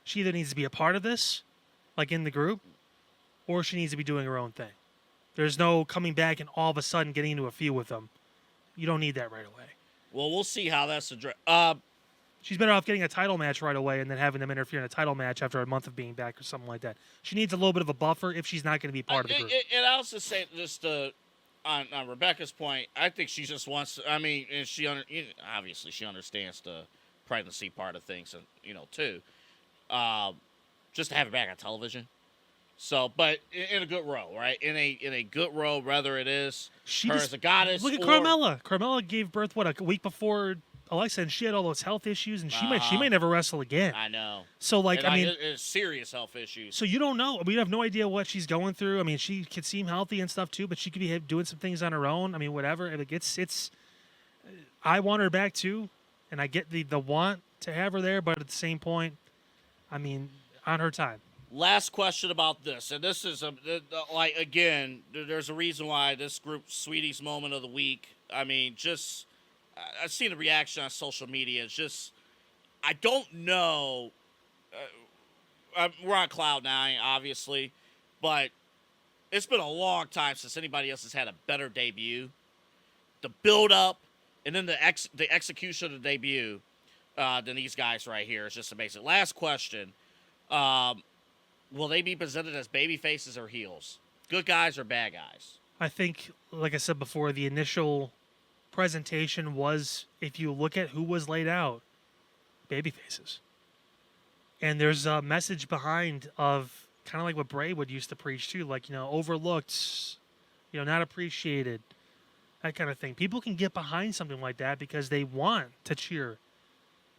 she either needs to be a part of this, like in the group, or she needs to be doing her own thing. There's no coming back and all of a sudden getting into a feud with them. You don't need that right away. Well, we'll see how that's addressed. She's better off getting a title match right away and then having them interfere in a title match after a month of being back or something like that. She needs a little bit of a buffer if she's not going to be part of the group. And I'll just say, on Rebecca's point, I think she just wants. I mean, and obviously she understands the pregnancy part of things, and too, just to have it back on television. So, but in a good role, right? In a good role, whether it is her as a goddess. Look at or, Carmella. Carmella gave birth a week before Alexa, and she had all those health issues, and she may never wrestle again. I know. So, like, And I mean, it's serious health issues. so you don't know. We have no idea what she's going through. I mean, she could seem healthy and stuff too, but she could be doing some things on her own. I mean, whatever. And it's. I want her back too, and I get the want to have her there, but at the same point, I mean, on her time. Last question about this, and this is like again, there's a reason why this group's Sweetie's moment of the week. I mean, just I've seen the reaction on social media. It's just I don't know. We're on cloud nine, obviously, but it's been a long time since anybody else has had a better debut. The build up and then the execution of the debut than these guys right here is just amazing. Last question. Will they be presented as baby faces or heels? Good guys or bad guys? I think, like I said before, the initial presentation was, if you look at who was laid out, baby faces. And there's a message behind of kind of like what Bray would used to preach too, like, overlooked, not appreciated, that kind of thing. People can get behind something like that because they want to cheer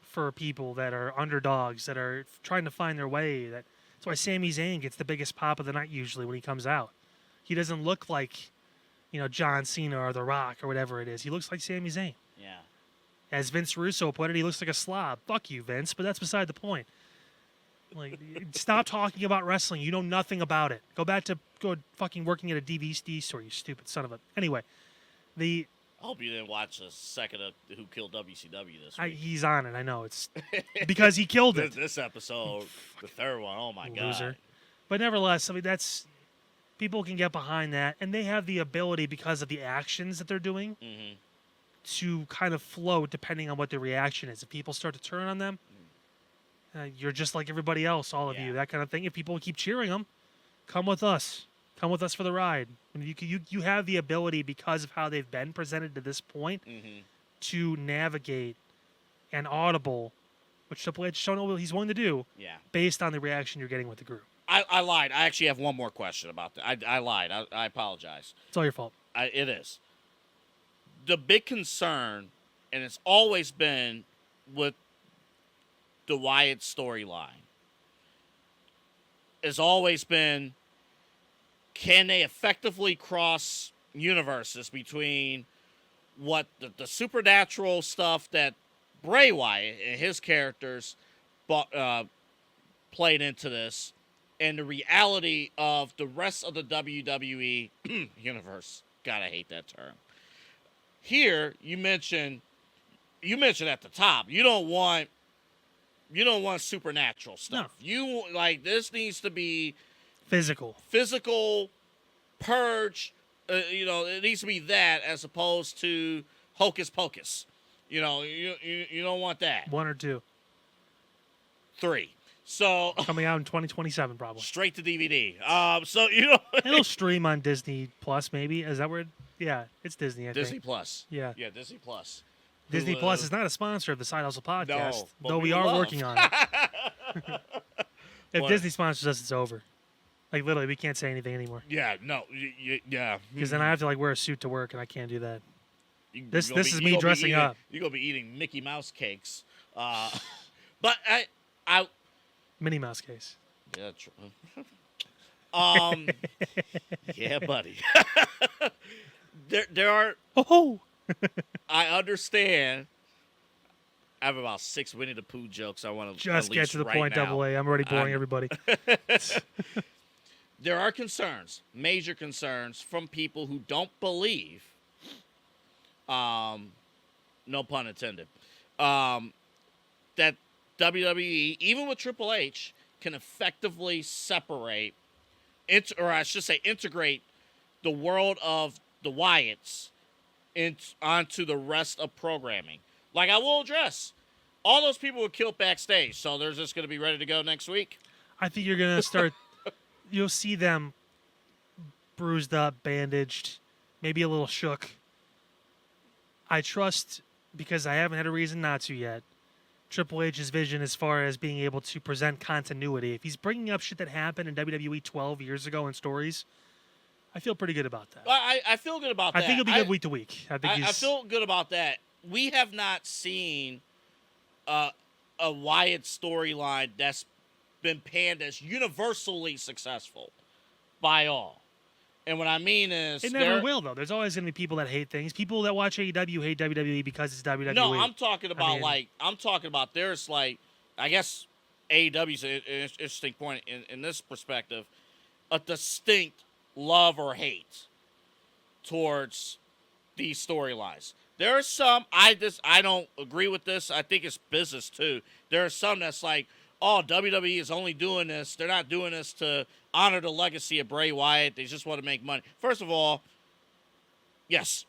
for people that are underdogs, that are trying to find their way. That's why Sami Zayn gets the biggest pop of the night usually when he comes out. He doesn't look like, John Cena or The Rock or whatever it is. He looks like Sami Zayn. Yeah. As Vince Russo put it, he looks like a slob. Fuck you, Vince, but that's beside the point. Like, stop talking about wrestling. You know nothing about it. Go fucking working at a DVD store, you stupid son of a... Anyway, I hope you didn't watch the second of Who Killed WCW this week. He's on it, I know. It's because he killed it. This episode, the third one, oh my Loser. God. But nevertheless, I mean, that's... People can get behind that, and they have the ability, because of the actions that they're doing, to kind of float depending on what the reaction is. If people start to turn on them, you're just like everybody else, all of you, that kind of thing. If people keep cheering them, come with us. Come with us for the ride. I mean, you have the ability, because of how they've been presented to this point, to navigate an audible, which Triple H shown what he's willing to do, based on the reaction you're getting with the group. I lied. I actually have one more question about that. I lied. I apologize. It's all your fault. It is. The big concern, and it's always been with the Wyatt storyline, has always been, can they effectively cross universes between what the supernatural stuff that Bray Wyatt and his characters played into this, and the reality of the rest of the WWE universe. God, I hate that term. Here, you mentioned at the top, you don't want supernatural stuff. No. You this needs to be Physical, purge. It needs to be that as opposed to hocus pocus. You don't want that. 1 or 2. 3. So Coming out in 2027, probably. straight to DVD. It'll stream on Disney Plus, maybe. Is that where? Yeah, it's Disney. I Disney think. Plus. Yeah. Yeah, Disney Plus. Disney Plus is not a sponsor of the Side Hustle podcast, No, but though we we are love. working on it. If What? Disney sponsors us, it's over. Like, literally, we can't say anything anymore. Yeah, no, yeah. Because then I have to wear a suit to work, and I can't do that. This You're gonna is be- me you're gonna be dressing eating- up. You're gonna be eating Mickey Mouse cakes, but I Minnie Mouse case. yeah, yeah, buddy. there are. Oh, I understand. I have about 6 Winnie the Pooh jokes I want to just get to the point, Double A. I'm already boring everybody. There are concerns, major concerns, from people who don't believe, no pun intended, that WWE, even with Triple H, can effectively separate, integrate the world of the Wyatts onto the rest of programming. Like, I will address, all those people were killed backstage, so they're just going to be ready to go next week. I think you're going to start... You'll see them bruised up, bandaged, maybe a little shook. I trust, because I haven't had a reason not to yet, Triple H's vision as far as being able to present continuity. If he's bringing up shit that happened in WWE 12 years ago in stories, I feel pretty good about that. I feel good about that. I think it'll be good week to week. I feel good about that. we have not seen a Wyatt storyline that's been panned as universally successful by all. And what I mean is, it never will, though. There's always going to be people that hate things. People that watch AEW hate WWE because it's WWE. No, I'm talking about there's like, I guess AEW's an interesting point in this perspective, a distinct love or hate towards these storylines. There are some, I don't agree with this. I think it's business too. There are some that's like, oh, WWE is only doing this. They're not doing this to honor the legacy of Bray Wyatt. They just want to make money. First of all, yes,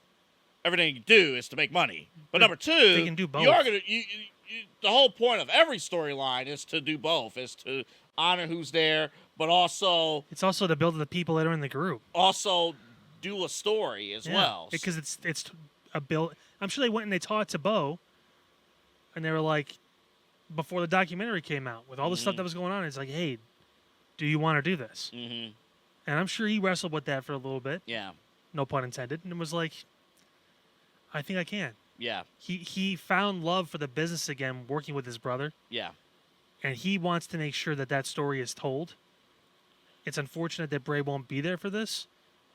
everything you do is to make money. But number two, they can do both. The whole point of every storyline is to do both, is to honor who's there, but also... It's also to build the people that are in the group. Also do a story as well. Because it's a build. I'm sure they went and they talked to Bo, and they were like, before the documentary came out, with all the stuff that was going on, it's like, hey, do you want to do this? Mm-hmm. And I'm sure he wrestled with that for a little bit. Yeah. No pun intended. And it was like, I think I can. Yeah. He found love for the business again, working with his brother. Yeah. And he wants to make sure that story is told. It's unfortunate that Bray won't be there for this,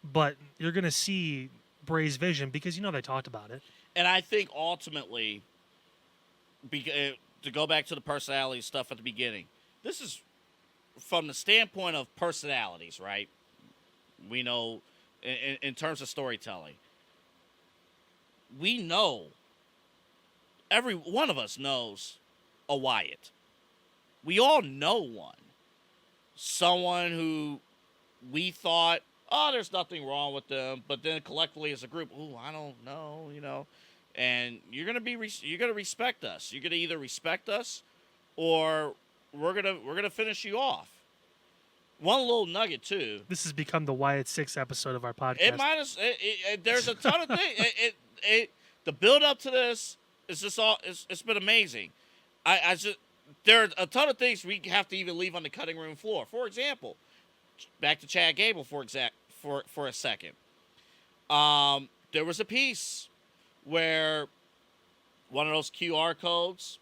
but you're going to see Bray's vision because, they talked about it. And I think ultimately, to go back to the personality stuff at the beginning, this is from the standpoint of personalities, right? We know in terms of storytelling, we know, every one of us knows a Wyatt. We all know one. Someone who we thought, oh, there's nothing wrong with them, but then collectively as a group, oh, I don't know, and you're gonna respect us. You're gonna either respect us, or we're gonna finish you off. One little nugget too. This has become the Wyatt Six episode of our podcast. There's a ton of things. The build up to this is just all. It's been amazing. There are a ton of things we have to even leave on the cutting room floor. For example, back to Chad Gable for a second. There was a piece where one of those QR codes,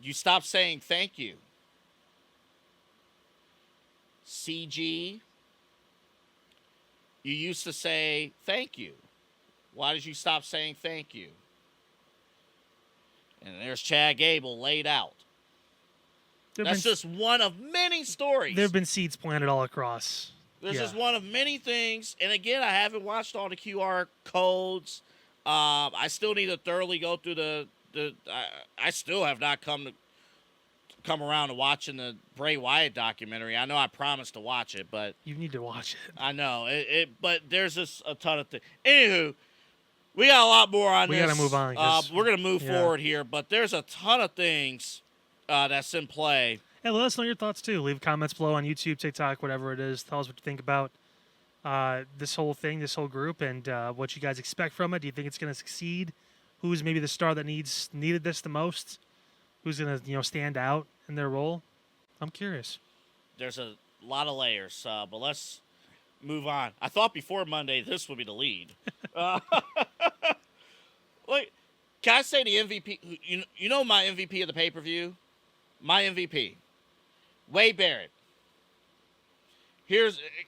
you stop saying thank you. CG, you used to say thank you. Why did you stop saying thank you? And there's Chad Gable laid out. That's just one of many stories. There have been seeds planted all across. There's just one of many things. And again, I haven't watched all the QR codes. I still need to thoroughly go through I still have not come around to watching the Bray Wyatt documentary. I know I promised to watch it, but you need to watch it. I know but there's just a ton of things. Anywho, we got a lot more on this. We got to move on. We're going to move forward here, but there's a ton of things that's in play. Hey, let us know your thoughts too. Leave comments below on YouTube, TikTok, whatever it is. Tell us what you think about this whole thing, this whole group, and what you guys expect from it. Do you think it's going to succeed? Who's maybe the star that needed this the most? Who's going to stand out in their role? I'm curious. There's a lot of layers, but let's move on. I thought before Monday this would be the lead. Wait, can I say the MVP? You know my MVP of the pay-per-view? My MVP, Wade Barrett.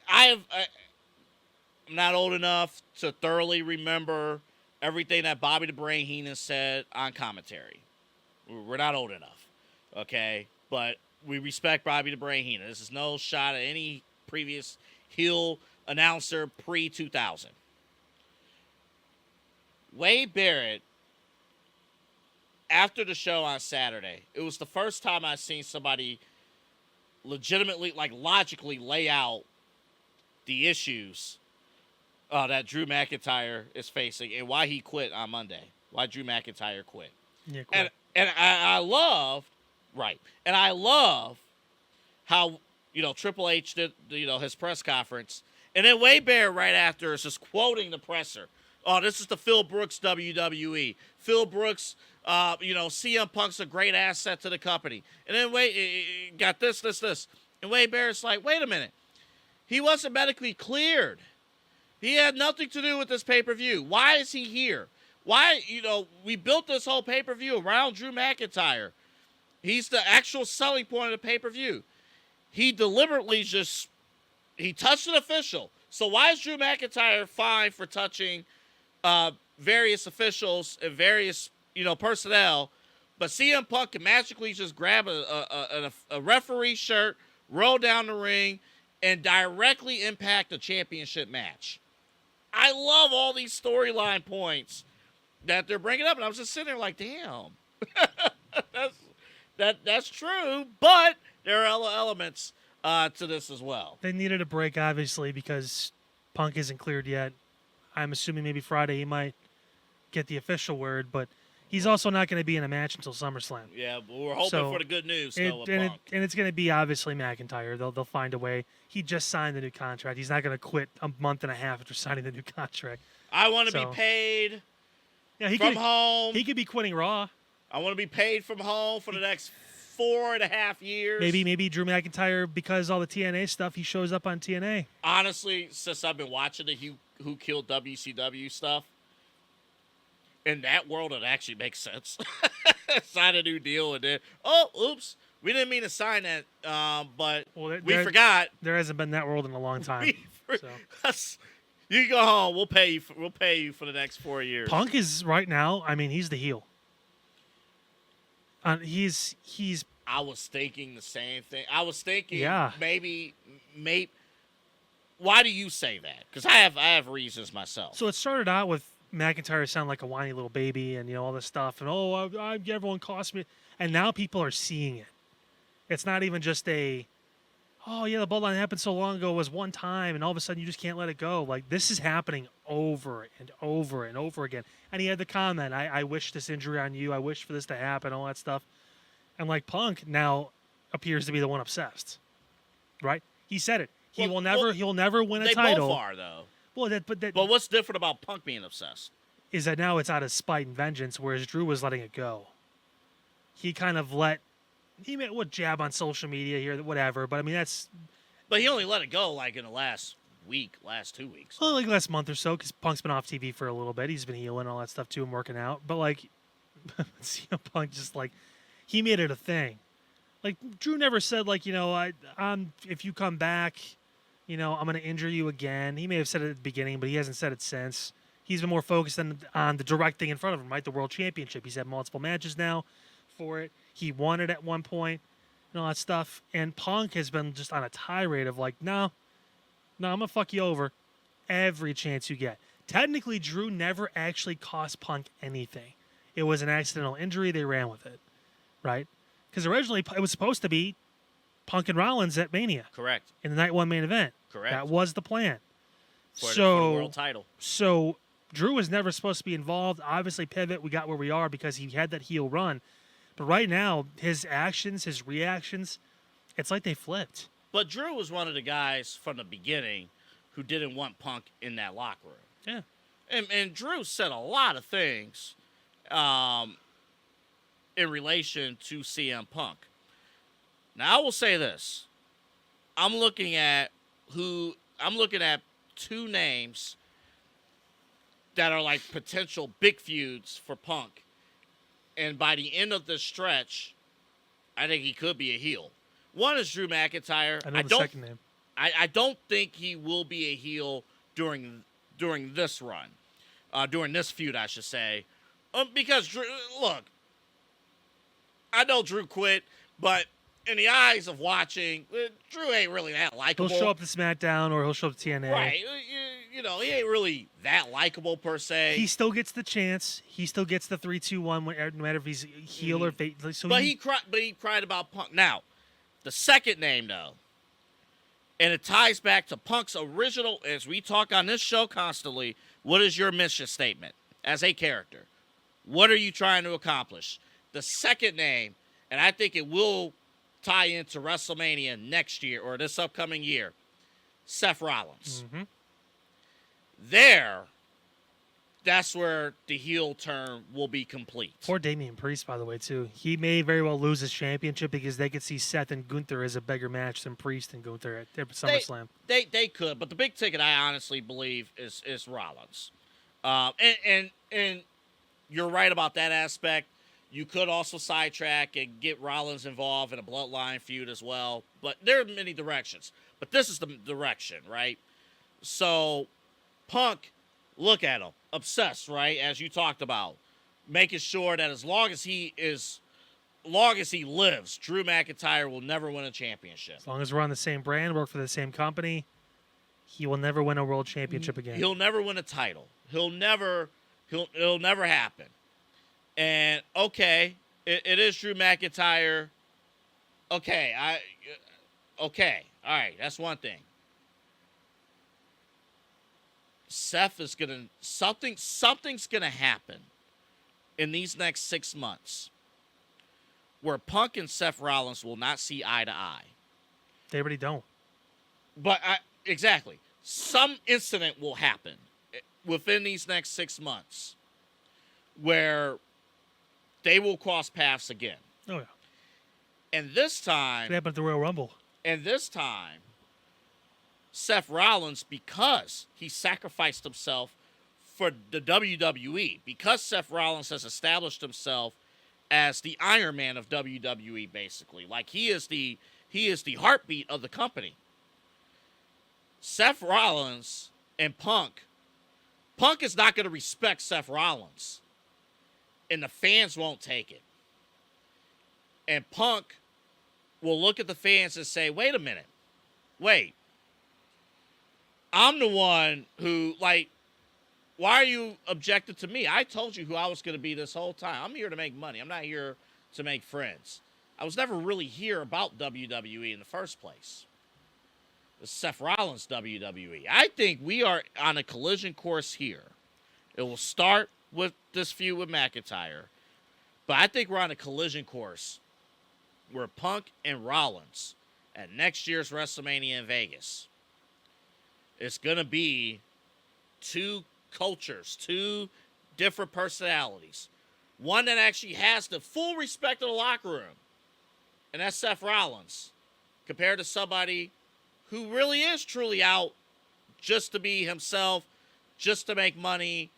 I'm not old enough to thoroughly remember everything that Bobby the Brain Heenan said on commentary. We're not old enough, okay? But we respect Bobby the Brain Heenan. This is no shot at any previous heel announcer pre-2000. Wade Barrett, after the show on Saturday, it was the first time I've seen somebody legitimately, logically lay out the issues that Drew McIntyre is facing and why he quit on Monday. Why Drew McIntyre quit. Yeah, quit. And I love how, Triple H did, his press conference. And then Wade Barrett right after is just quoting the presser. Oh, this is the Phil Brooks WWE. Phil Brooks, CM Punk's a great asset to the company. And then Wade got this. And Wade Barrett's like, wait a minute. He wasn't medically cleared. He had nothing to do with this pay-per-view. Why is he here? Why, we built this whole pay-per-view around Drew McIntyre. He's the actual selling point of the pay-per-view. He deliberately he touched an official. So why is Drew McIntyre fined for touching various officials and various, personnel, but CM Punk can magically just grab a referee shirt, roll down the ring, and directly impact a championship match? I love all these storyline points that they're bringing up, and I was just sitting there like, damn, that's true, but there are other elements to this as well. They needed a break, obviously, because Punk isn't cleared yet. I'm assuming maybe Friday he might get the official word, but he's also not going to be in a match until SummerSlam. Yeah, but we're hoping for the good news, though, with and Punk. It's going to be, obviously, McIntyre. They'll find a way. He just signed the new contract. He's not going to quit a month and a half after signing the new contract. I want to be paid from home. He could be quitting Raw. I want to be paid from home for the next 4.5 years. Maybe Drew McIntyre, because all the TNA stuff, he shows up on TNA. Honestly, since I've been watching the Who Killed WCW stuff, in that world, it actually makes sense. Sign a new deal and then, oops, we didn't mean to sign that, but we forgot. There hasn't been that world in a long time. You can go home. We'll pay you for the next 4 years. Punk is right now. I mean, he's the heel. He's. I was thinking the same thing. I was thinking, maybe. Why do you say that? Because I have reasons myself. So it started out with McIntyre sounding like a whiny little baby, and all this stuff, and everyone cost me, and now people are seeing it. It's not even just the bloodline happened so long ago, it was one time, and all of a sudden you just can't let it go. Like, this is happening over and over and over again. And he had the comment, I wish this injury on you, I wish for this to happen, all that stuff. And like, Punk now appears to be the one obsessed, right? He said it. He'll never win a title. They both are, though. Well, but what's different about Punk being obsessed? Is that now it's out of spite and vengeance, whereas Drew was letting it go. He kind of he made a jab on social media here, whatever. But I mean, But he only let it go like in the last 2 weeks. Well, like last month or so, because Punk's been off TV for a little bit. He's been healing all that stuff too and working out. But like, CM Punk just he made it a thing. Like, Drew never said if you come back, I'm going to injure you again. He may have said it at the beginning, but he hasn't said it since. He's been more focused on the direct thing in front of him, right? The World Championship. He's had multiple matches now for it. He won it at one point and all that stuff. And Punk has been just on a tirade of no, I'm going to fuck you over every chance you get. Technically, Drew never actually cost Punk anything. It was an accidental injury. They ran with it, right? Because originally it was supposed to be Punk and Rollins at Mania. Correct. In the Night 1 main event. Correct. That was the plan. For the world title. So Drew was never supposed to be involved. Obviously, Pivot, we got where we are because he had that heel run. But right now, his actions, his reactions, it's like they flipped. But Drew was one of the guys from the beginning who didn't want Punk in that locker room. Yeah. And Drew said a lot of things in relation to CM Punk. Now, I will say this. I'm looking at two names that are like potential big feuds for Punk. And by the end of this stretch, I think he could be a heel. One is Drew McIntyre. I know the second name. I don't think he will be a heel during this run. During this feud, I should say. Because, Drew, look, I know Drew quit, but in the eyes of watching, Drew ain't really that likable. He'll show up to SmackDown or he'll show up to TNA. Right. He ain't really that likable per se. He still gets the chance. He still gets the 3-2-1 no matter if he's heel or face. So he cried about Punk. Now, the second name, though, and it ties back to Punk's original, as we talk on this show constantly, what is your mission statement as a character? What are you trying to accomplish? The second name, and I think it will tie into WrestleMania next year or this upcoming year, Seth Rollins. Mm-hmm. There, that's where the heel turn will be complete. Poor Damian Priest, by the way, too. He may very well lose his championship because they could see Seth and Gunther as a bigger match than Priest and Gunther at SummerSlam. They could, but the big ticket I honestly believe is Rollins. And you're right about that aspect. You could also sidetrack and get Rollins involved in a bloodline feud as well. But there are many directions. But this is the direction, right? So Punk, look at him. Obsessed, right? As you talked about. Making sure that as long as he lives, Drew McIntyre will never win a championship. As long as we're on the same brand, work for the same company, he will never win a world championship again. He'll never win a title. It'll never happen. And okay, it is Drew McIntyre. Okay, all right, that's one thing. Seth is something's gonna happen in these next 6 months where Punk and Seth Rollins will not see eye to eye. They already don't. But exactly, some incident will happen within these next 6 months where they will cross paths again. Oh yeah. And this time, It happened at the Royal Rumble. And this time, Seth Rollins, because he sacrificed himself for the WWE, because Seth Rollins has established himself as the Iron Man of WWE, basically. Like he is the heartbeat of the company. Seth Rollins and Punk is not going to respect Seth Rollins. And the fans won't take it. And Punk will look at the fans and say, wait a minute. Wait. I'm the one who, like, why are you objecting to me? I told you who I was going to be this whole time. I'm here to make money. I'm not here to make friends. I was never really here about WWE in the first place. The Seth Rollins WWE. I think we are on a collision course here. It will start with this feud with McIntyre. But I think we're on a collision course where Punk and Rollins at next year's WrestleMania in Vegas, it's going to be two cultures, two different personalities. One that actually has the full respect of the locker room, and that's Seth Rollins, compared to somebody who really is truly out just to be himself, just to make money,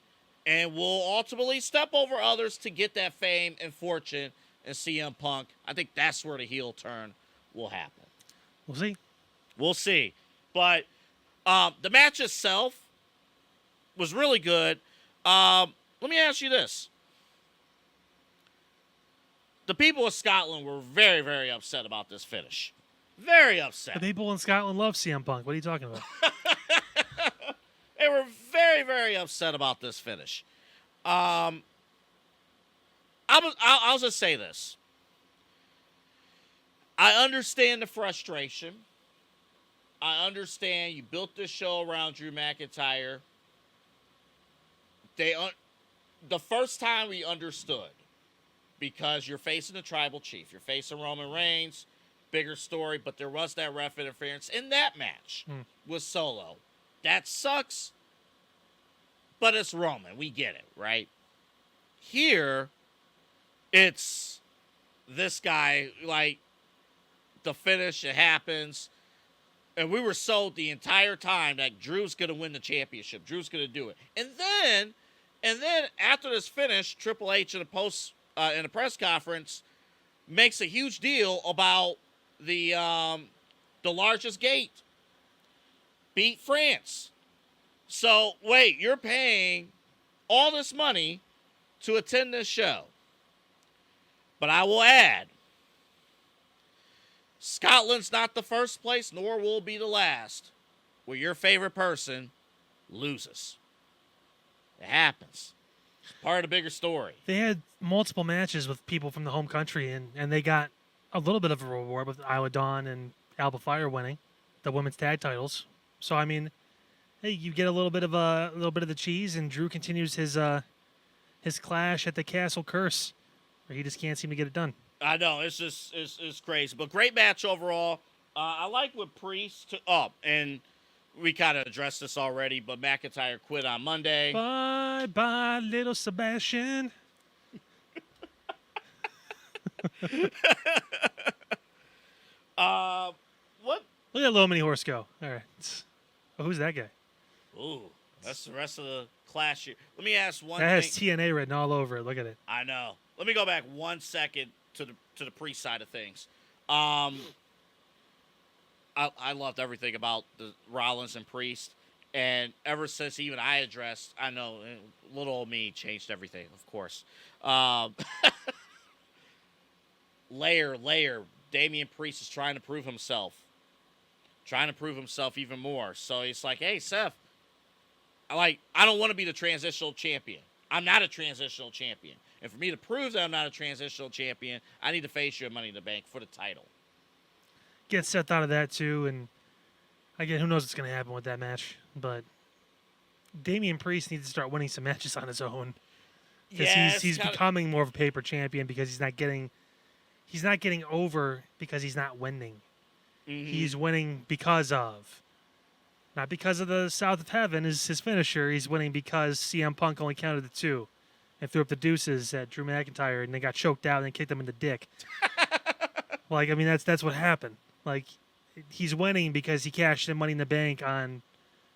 and will ultimately step over others to get that fame and fortune and CM Punk. I think that's where the heel turn will happen. We'll see. We'll see. But the match itself was really good. Let me ask you this. The people of Scotland were very, very upset about this finish. Very upset. The people in Scotland love CM Punk. What are you talking about? They were very, very upset about this finish. I'll just say this. I understand the frustration. I understand you built this show around Drew McIntyre. The first time we understood, because you're facing the tribal chief, you're facing Roman Reigns, bigger story, but there was that ref interference in that match with Solo. That sucks, but it's Roman. We get it, right? Here, it's this guy, like, the finish, it happens, and we were sold the entire time that Drew's going to win the championship. Drew's going to do it. And then after this finish, Triple H in a press conference makes a huge deal about the largest gate. Beat France. So, wait, you're paying all this money to attend this show. But I will add, Scotland's not the first place, nor will be the last, where your favorite person loses. It happens. It's part of the bigger story. They had multiple matches with people from the home country, and they got a little bit of a reward with Isla Dawn and Alba Fire winning the women's tag titles. So I mean, hey, you get a little bit of the cheese, and Drew continues his clash at the Castle Curse, where he just can't seem to get it done. I know, it's crazy, but great match overall. I like what Priest and we kind of addressed this already, but McIntyre quit on Monday. Bye, bye, little Sebastian. What? Look at Little Mini Horse go. All right. Oh, who's that guy? Ooh, that's the rest of the Clash here. Let me ask one That has thing. TNA written all over it. Look at it. I know. Let me go back 1 second to the Priest side of things. I loved everything about the Rollins and Priest, and ever since even I addressed, I know little old me changed everything, of course. Layer. Damian Priest is trying to prove himself even more. So he's like, hey, Seth, I don't want to be the transitional champion. I'm not a transitional champion. And for me to prove that I'm not a transitional champion, I need to face you at Money in the Bank for the title. Get Seth out of that, too. And again, who knows what's going to happen with that match. But Damian Priest needs to start winning some matches on his own. Because he's becoming more of a paper champion because he's not getting over because he's not winning. Mm-hmm. He's winning because of. Not because of the South of Heaven is his finisher. He's winning because CM Punk only counted the 2 and threw up the deuces at Drew McIntyre and they got choked out and kicked him in the dick. Like, I mean, that's what happened. Like, he's winning because he cashed in Money in the Bank on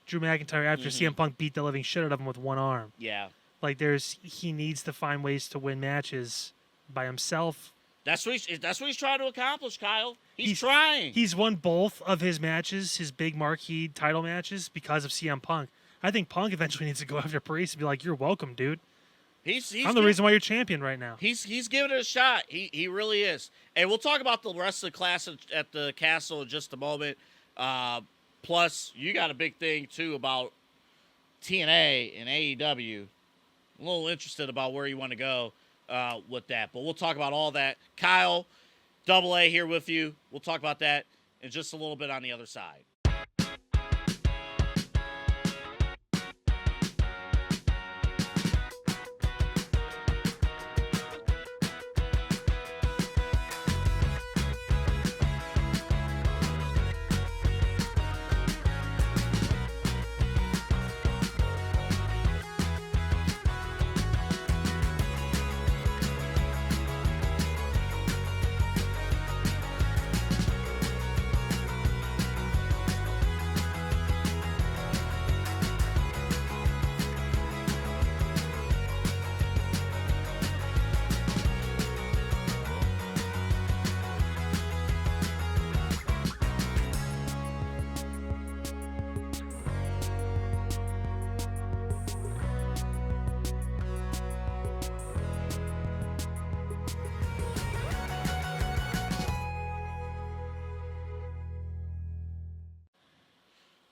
Drew McIntyre after CM Punk beat the living shit out of him with one arm. Yeah. Like, he needs to find ways to win matches by himself. That's what he's trying to accomplish, Kyle. He's trying. He's won both of his matches, his big marquee title matches, because of CM Punk. I think Punk eventually needs to go after Priest and be like, "You're welcome, dude. I'm the reason why you're champion right now." He's giving it a shot. He really is. And we'll talk about the rest of the class at the castle in just a moment. Plus, you got a big thing too about TNA and AEW. I'm a little interested about where you want to go with that, but we'll talk about all that. Kyle, Double A here with you. We'll talk about that in just a little bit on the other side.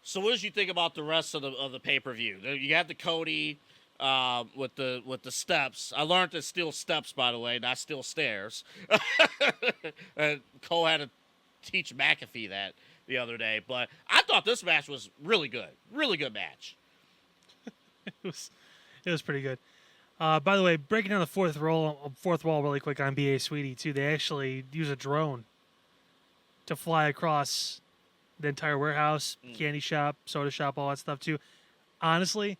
So what did you think about the rest of the pay-per-view? You had the Cody with the steps. I learned to steal steps, by the way, not steal stairs. And Cole had to teach McAfee that the other day. But I thought this match was really good. Really good match. It was pretty good. By the way, breaking down the fourth wall really quick on BA Sweetie, too. They actually use a drone to fly across the entire warehouse, candy shop, soda shop, all that stuff, too. Honestly,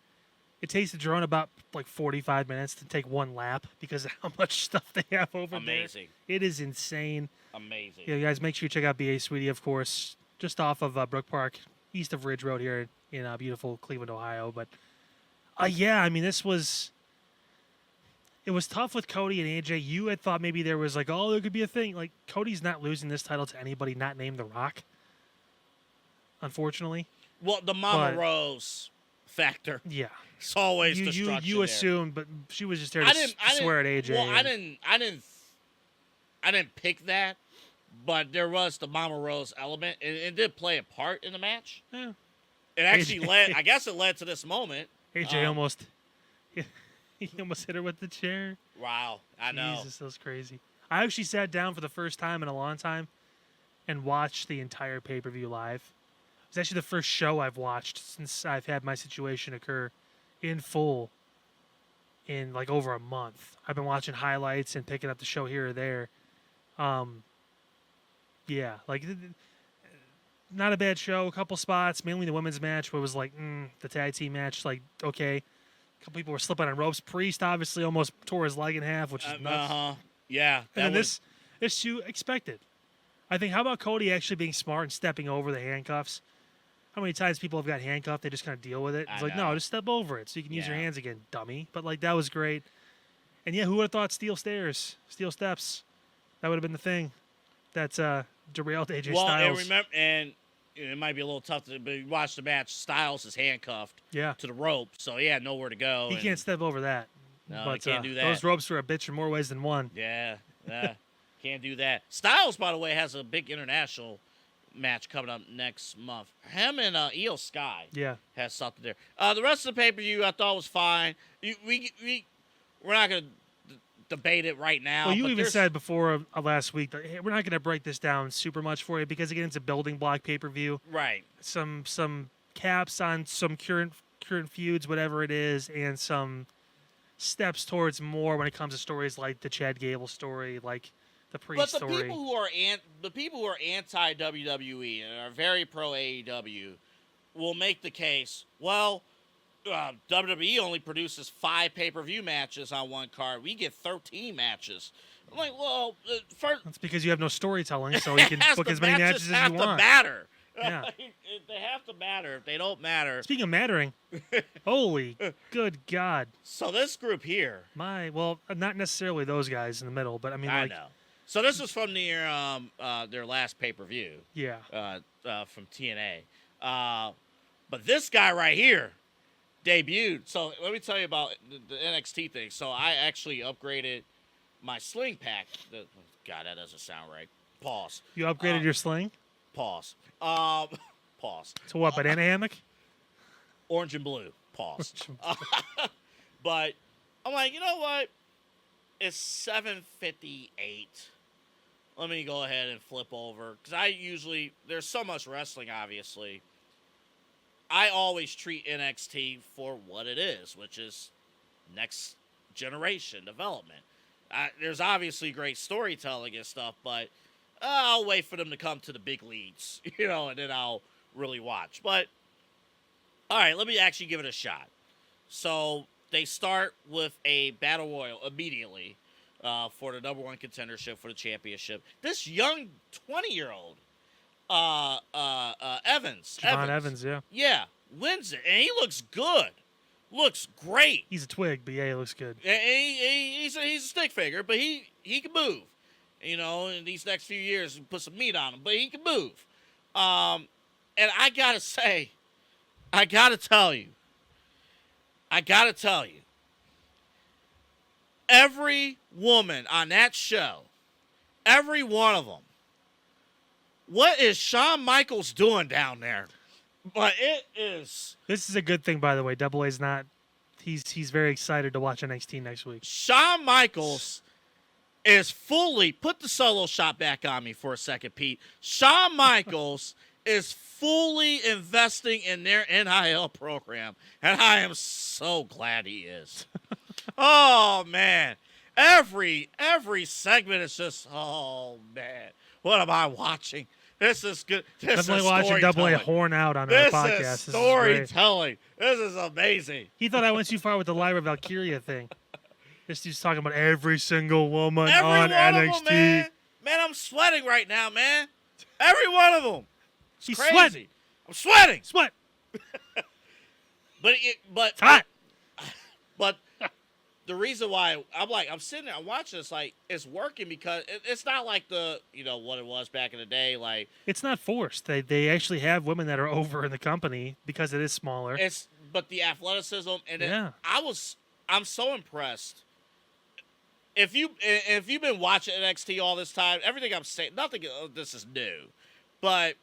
it takes the drone about, 45 minutes to take one lap because of how much stuff they have over there. Amazing. It is insane. Amazing. Yeah, guys, make sure you check out BA Sweetie, of course, just off of Brook Park, east of Ridge Road here in beautiful Cleveland, Ohio. But, yeah, I mean, it was tough with Cody and AJ. You had thought maybe there was there could be a thing. Cody's not losing this title to anybody not named The Rock, unfortunately. Well, the Mama Rose factor. Yeah. It's always destruction You assumed, but she was just there to swear at AJ. Well, I didn't pick that, but there was the Mama Rose element, and it did play a part in the match. Yeah. It actually led. I guess it led to this moment. AJ almost hit her with the chair. Wow, I know. Jesus, that was crazy. I actually sat down for the first time in a long time and watched the entire pay-per-view live. It was actually the first show I've watched since I've had my situation occur in full in over a month. I've been watching highlights and picking up the show here or there. Yeah, not a bad show. A couple spots, mainly the women's match, where it was like the tag team match, like okay. A couple people were slipping on ropes. Priest obviously almost tore his leg in half, which is nuts. Yeah. And then this you expected. I think. How about Cody actually being smart and stepping over the handcuffs? How many times people have got handcuffed, they just kind of deal with it. It's like, no, just step over it so you can use your hands again, dummy. But like that was great. And yeah, who would have thought steel steps? That would have been the thing. That's derailed AJ Styles. And it might be a little tough but you watch the match. Styles is handcuffed to the rope, so he had nowhere to go. He can't step over that. No, but, he can't do that. Those ropes were a bitch in more ways than one. Yeah, can't do that. Styles, by the way, has a big international match coming up next month. Him and Io Sky has something there. The rest of the pay-per-view I thought was fine. We're not going to debate it right now. Well, you even said before last week that hey, we're not going to break this down super much for you because, again, it's a building block pay-per-view. Right. Some caps on some current feuds, whatever it is, and some steps towards more when it comes to stories like the Chad Gable story, like the Priest story. But the people who are anti WWE and are very pro AEW will make the case. Well, WWE only produces 5 pay-per-view matches on one card. We get 13 matches. I'm like, well, first that's because you have no storytelling, so you can book as many matches as you want. They have to matter. Yeah. They have to matter. If they don't matter. Speaking of mattering, holy good God. So this group here. Well, not necessarily those guys in the middle, but I mean, I know. So this was from their last pay-per-view. Yeah. From TNA. But this guy right here debuted. So let me tell you about the NXT thing. So I actually upgraded my sling pack. God, that doesn't sound right. Pause. You upgraded your sling? Pause. Pause. To what, banana hammock? Orange and blue. Pause. But I'm like, you know what? It's 7:58. Let me go ahead and flip over. Because there's so much wrestling, obviously. I always treat NXT for what it is, which is next generation development. There's obviously great storytelling and stuff, but I'll wait for them to come to the big leads, and then I'll really watch. But, all right, let me actually give it a shot. So they start with a battle royal immediately for the number 1 contendership for the championship. This young 20-year-old, Evans. Evans, yeah. Yeah, wins it, and he looks good. Looks great. He's a twig, but yeah, he looks good. He's a stick figure, but he can move. In these next few years, put some meat on him, but he can move. And I gotta tell you, every woman on that show, every one of them, what is Shawn Michaels doing down there? But it is. This is a good thing, by the way. Double A's not. He's very excited to watch NXT next week. Shawn Michaels is fully. Put the solo shot back on me for a second, Pete. Shawn Michaels is fully investing in their NIL program, and I am so glad he is. Oh man, every segment is just. Oh man, what am I watching? This is good. Definitely watching Double A horn out on our podcast. This is storytelling. This is amazing. He thought I went too far with the Lyra Valkyria thing. This dude's talking about every single woman on NXT. Them, man, I'm sweating right now, man. Every one of them. It's crazy. Sweating. I'm sweating. Sweat. But it's hot. But the reason why I'm sitting there, I'm watching this, like, it's working because it's not like what it was back in the day. Like, it's not forced. They actually have women that are over in the company because it is smaller. But the athleticism and yeah. I'm so impressed. If you've been watching NXT all this time, everything I'm saying, nothing of this is new, but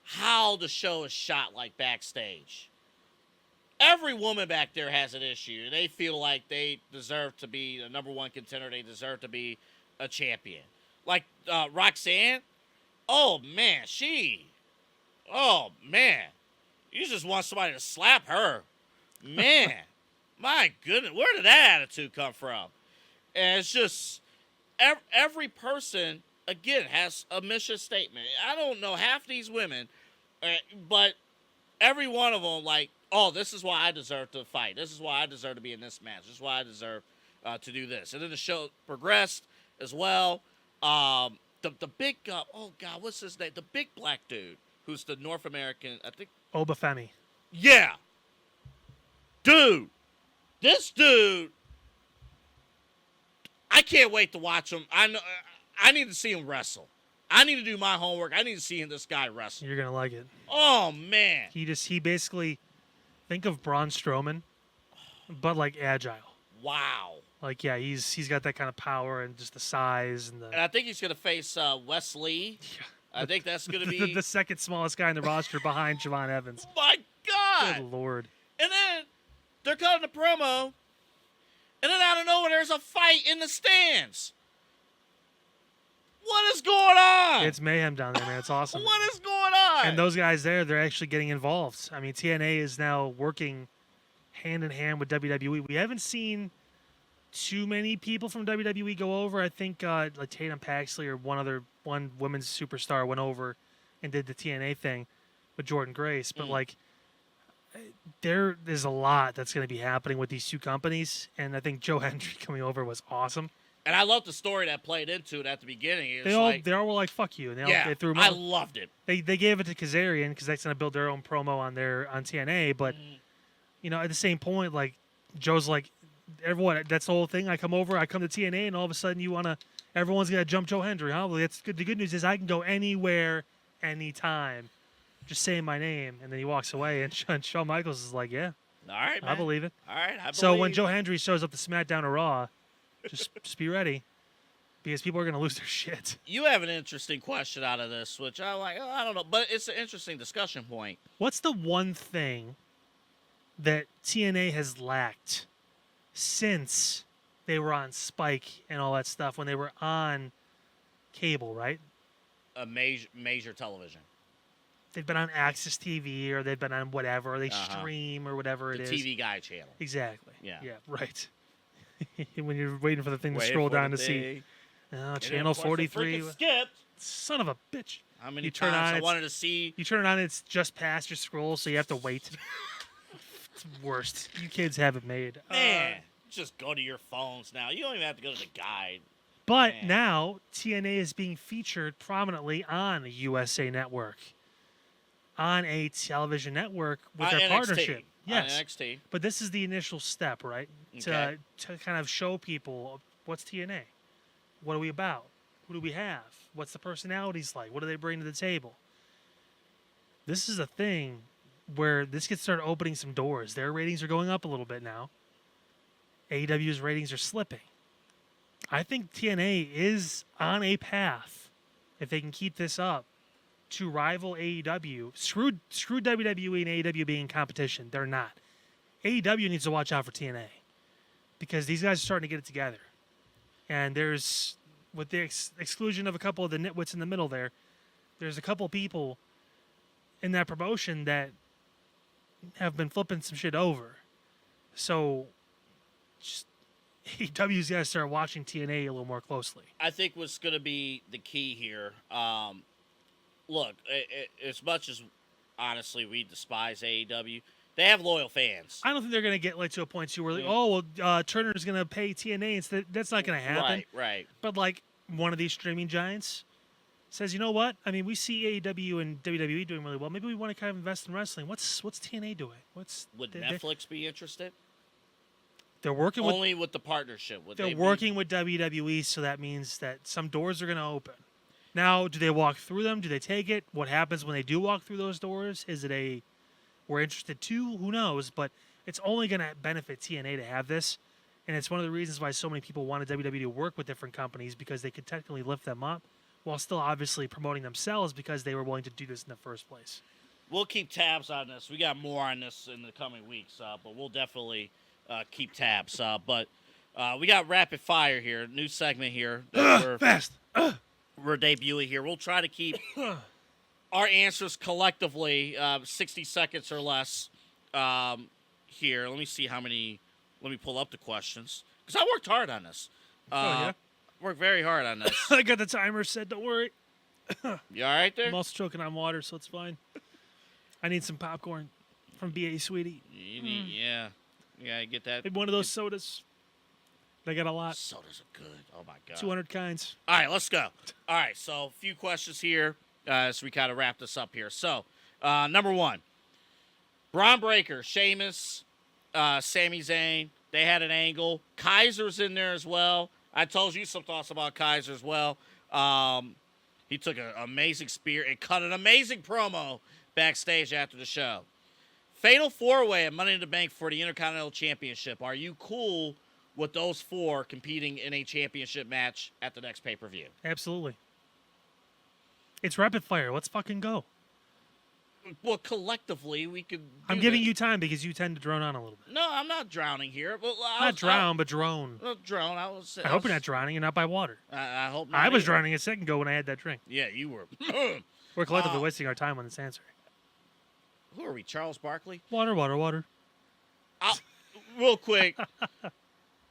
how the show is shot, like backstage. Every woman back there has an issue. They feel like they deserve to be the number 1 contender. They deserve to be a champion. Like Roxanne. Oh, man. You just want somebody to slap her. Man. My goodness. Where did that attitude come from? And it's just every person, again, has a mission statement. I don't know half these women, but every one of them, like, oh, this is why I deserve to fight. This is why I deserve to be in this match. This is why I deserve to do this. And then the show progressed as well. The big, oh, God, what's his name? The big black dude who's the North American, I think. Obafemi. Yeah. Dude. This dude, I can't wait to watch him. I need to see him wrestle. I need to do my homework. I need to see this guy wrestle. You're gonna like it. Oh man. He basically, think of Braun Strowman, but like agile. Wow. Like, yeah, he's got that kind of power and just the size and the. And I think he's gonna face Wes Lee. Yeah. I think that's gonna be the second smallest guy in the roster behind Javon Evans. Oh my God. Good Lord. And then they're cutting the promo, and then out of nowhere there's a fight in the stands. What is going on? It's mayhem down there, man. It's awesome. What is going on? And those guys there, they're actually getting involved. I mean, TNA is now working hand in hand with WWE. We haven't seen too many people from WWE go over. I think like Tatum Paxley or one women's superstar went over and did the TNA thing with Jordan Grace. But like, there's a lot that's going to be happening with these two companies, and I think Joe Hendry coming over was awesome. And I love the story that played into it at the beginning. They all were like, "Fuck you!" And they threw him out. I loved it. They gave it to Kazarian because that's going to build their own promo on TNA. But you know, at the same point, like Joe's like, everyone. That's the whole thing. I come over, I come to TNA, and all of a sudden everyone's going to jump Joe Hendry. Huh? Well, that's good. The good news is I can go anywhere, anytime. Just saying my name, and then he walks away, and Shawn Michaels is like, "Yeah, all right, man. I believe it." All right, I believe. So when Joe Hendry shows up to SmackDown or Raw, just be ready, because people are going to lose their shit. You have an interesting question out of this, which I like. I don't know, but it's an interesting discussion point. What's the one thing that TNA has lacked since they were on Spike and all that stuff, when they were on cable, right? A major television. They've been on Access TV, or they've been on whatever, or they stream, or whatever it is. The TV Guide channel. Exactly. Yeah, right. When you're waiting for the thing to scroll down to see. Channel 43. Skipped. Son of a bitch. How many times I wanted to see? You turn it on, it's just past your scroll, so you have to wait. It's worst. You kids have it made. Man, just go to your phones now. You don't even have to go to the guide. But now, TNA is being featured prominently on the USA Network. On a television network with their NXT. Partnership. Yes. On NXT. But this is the initial step, right? Okay. To kind of show people, what's TNA? What are we about? Who do we have? What's the personalities like? What do they bring to the table? This is a thing where this could start opening some doors. Their ratings are going up a little bit now. AEW's ratings are slipping. I think TNA is on a path, if they can keep this up, to rival AEW. Screw WWE and AEW being in competition. They're not. AEW needs to watch out for TNA, because these guys are starting to get it together. And there's, with the exclusion of a couple of the nitwits in the middle there's a couple people in that promotion that have been flipping some shit over. So just AEW's got to start watching TNA a little more closely. I think what's going to be the key here, look, as much as, honestly, we despise AEW, they have loyal fans. I don't think they're going to get to a point too where, Turner's going to pay TNA instead. That's not going to happen. Right. But, one of these streaming giants says, you know what? I mean, we see AEW and WWE doing really well. Maybe we want to kind of invest in wrestling. What's TNA doing? Would Netflix be interested? They're working only with the partnership. They're working with WWE, so that means that some doors are going to open. Now, do they walk through them? Do they take it? What happens when they do walk through those doors? Is it we're interested too? Who knows? But it's only going to benefit TNA to have this. And it's one of the reasons why so many people wanted WWE to work with different companies, because they could technically lift them up while still obviously promoting themselves, because they were willing to do this in the first place. We'll keep tabs on this. We got more on this in the coming weeks, but we'll definitely keep tabs. But we got rapid fire here, new segment here. Fast. We're debuting here. We'll try to keep our answers collectively 60 seconds or less here. Let me see how many. Let me pull up the questions, because I worked hard on this. Yeah? worked very hard on this. I got the timer set. Don't worry. You all right there? I'm also choking on water, so it's fine. I need some popcorn from BA Sweetie. You need, yeah, get that. Maybe one of those sodas. They got a lot. Sodas are good. Oh my god. 200 kinds. All right, let's go. All right, so a few questions here as we kind of wrap this up here. So, number one, Braun Breaker, Sheamus, Sami Zayn, they had an angle. Kaiser's in there as well. I told you some thoughts about Kaiser as well. He took an amazing spear and cut an amazing promo backstage after the show. Fatal 4-Way at Money in the Bank for the Intercontinental Championship. Are you cool with those four competing in a championship match at the next pay-per-view? Absolutely. It's rapid fire. Let's fucking go. Well, collectively, we could. I'm giving you time because you tend to drone on a little bit. No, I'm not drowning here. But Not drown, but drone. Drone. I hope you're not drowning and not by water. I hope not. I was either. drowning a second ago when I had that drink. Yeah, you were. We're collectively wasting our time on this answer. Who are we? Charles Barkley? Water, water, water. Real quick.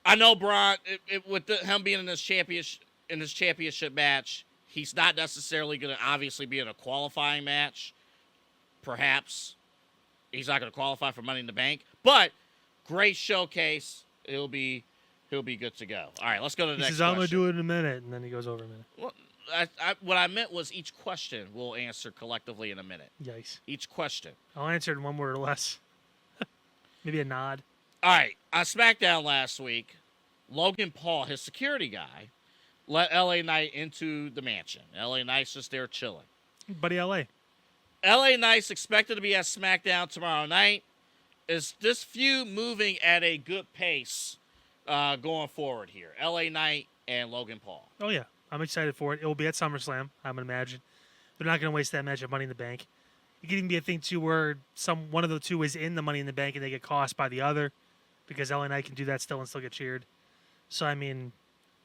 I know Braun, with him being in this championship match, he's not necessarily going to obviously be in a qualifying match. Perhaps he's not going to qualify for Money in the Bank, but great showcase. He'll be good to go. All right, let's go to the next. He says, "I'm going to question. do it in a minute," and then he goes over a minute. Well, what I meant was each question we'll answer collectively in a minute. Yikes! Each question. I'll answer it in one word or less. Maybe a nod. All right, on SmackDown last week, Logan Paul, his security guy, let LA Knight into the mansion. LA Knight's just there chilling. Buddy, LA. LA Knight's expected to be at SmackDown tomorrow night. Is this feud moving at a good pace going forward here? LA Knight and Logan Paul. Oh, yeah. I'm excited for it. It will be at SummerSlam, I'm going to imagine. They're not going to waste that match at Money in the Bank. It could even be a thing, too, where one of the two is in the Money in the Bank and they get cost by the other because LA Knight can do that still and still get cheered. So, I mean,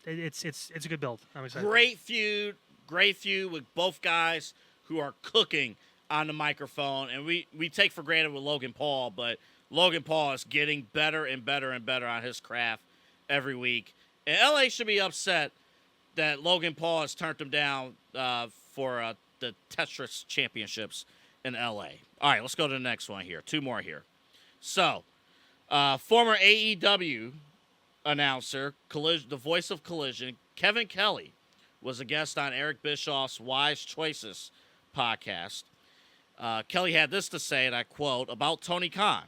it's a good build. I'm excited. Great feud with both guys who are cooking on the microphone. And we take for granted with Logan Paul, but Logan Paul is getting better and better and better on his craft every week. And LA should be upset that Logan Paul has turned him down for the Tetris Championships in LA. All right, let's go to the next one here. Two more here. So, former AEW announcer, the voice of Collision, Kevin Kelly, was a guest on Eric Bischoff's Wise Choices podcast. Kelly had this to say, and I quote, about Tony Khan.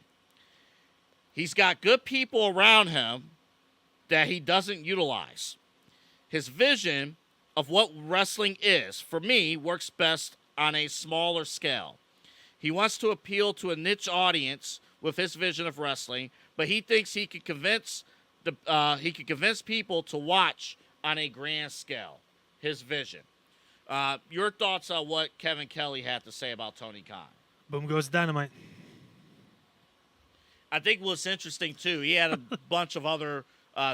He's got good people around him that he doesn't utilize. His vision of what wrestling is, for me, works best on a smaller scale. He wants to appeal to a niche audience with his vision of wrestling, but he thinks he could convince people to watch on a grand scale. His vision. Your thoughts on what Kevin Kelly had to say about Tony Khan? Boom goes Dynamite. I think what's interesting, too, he had a bunch of other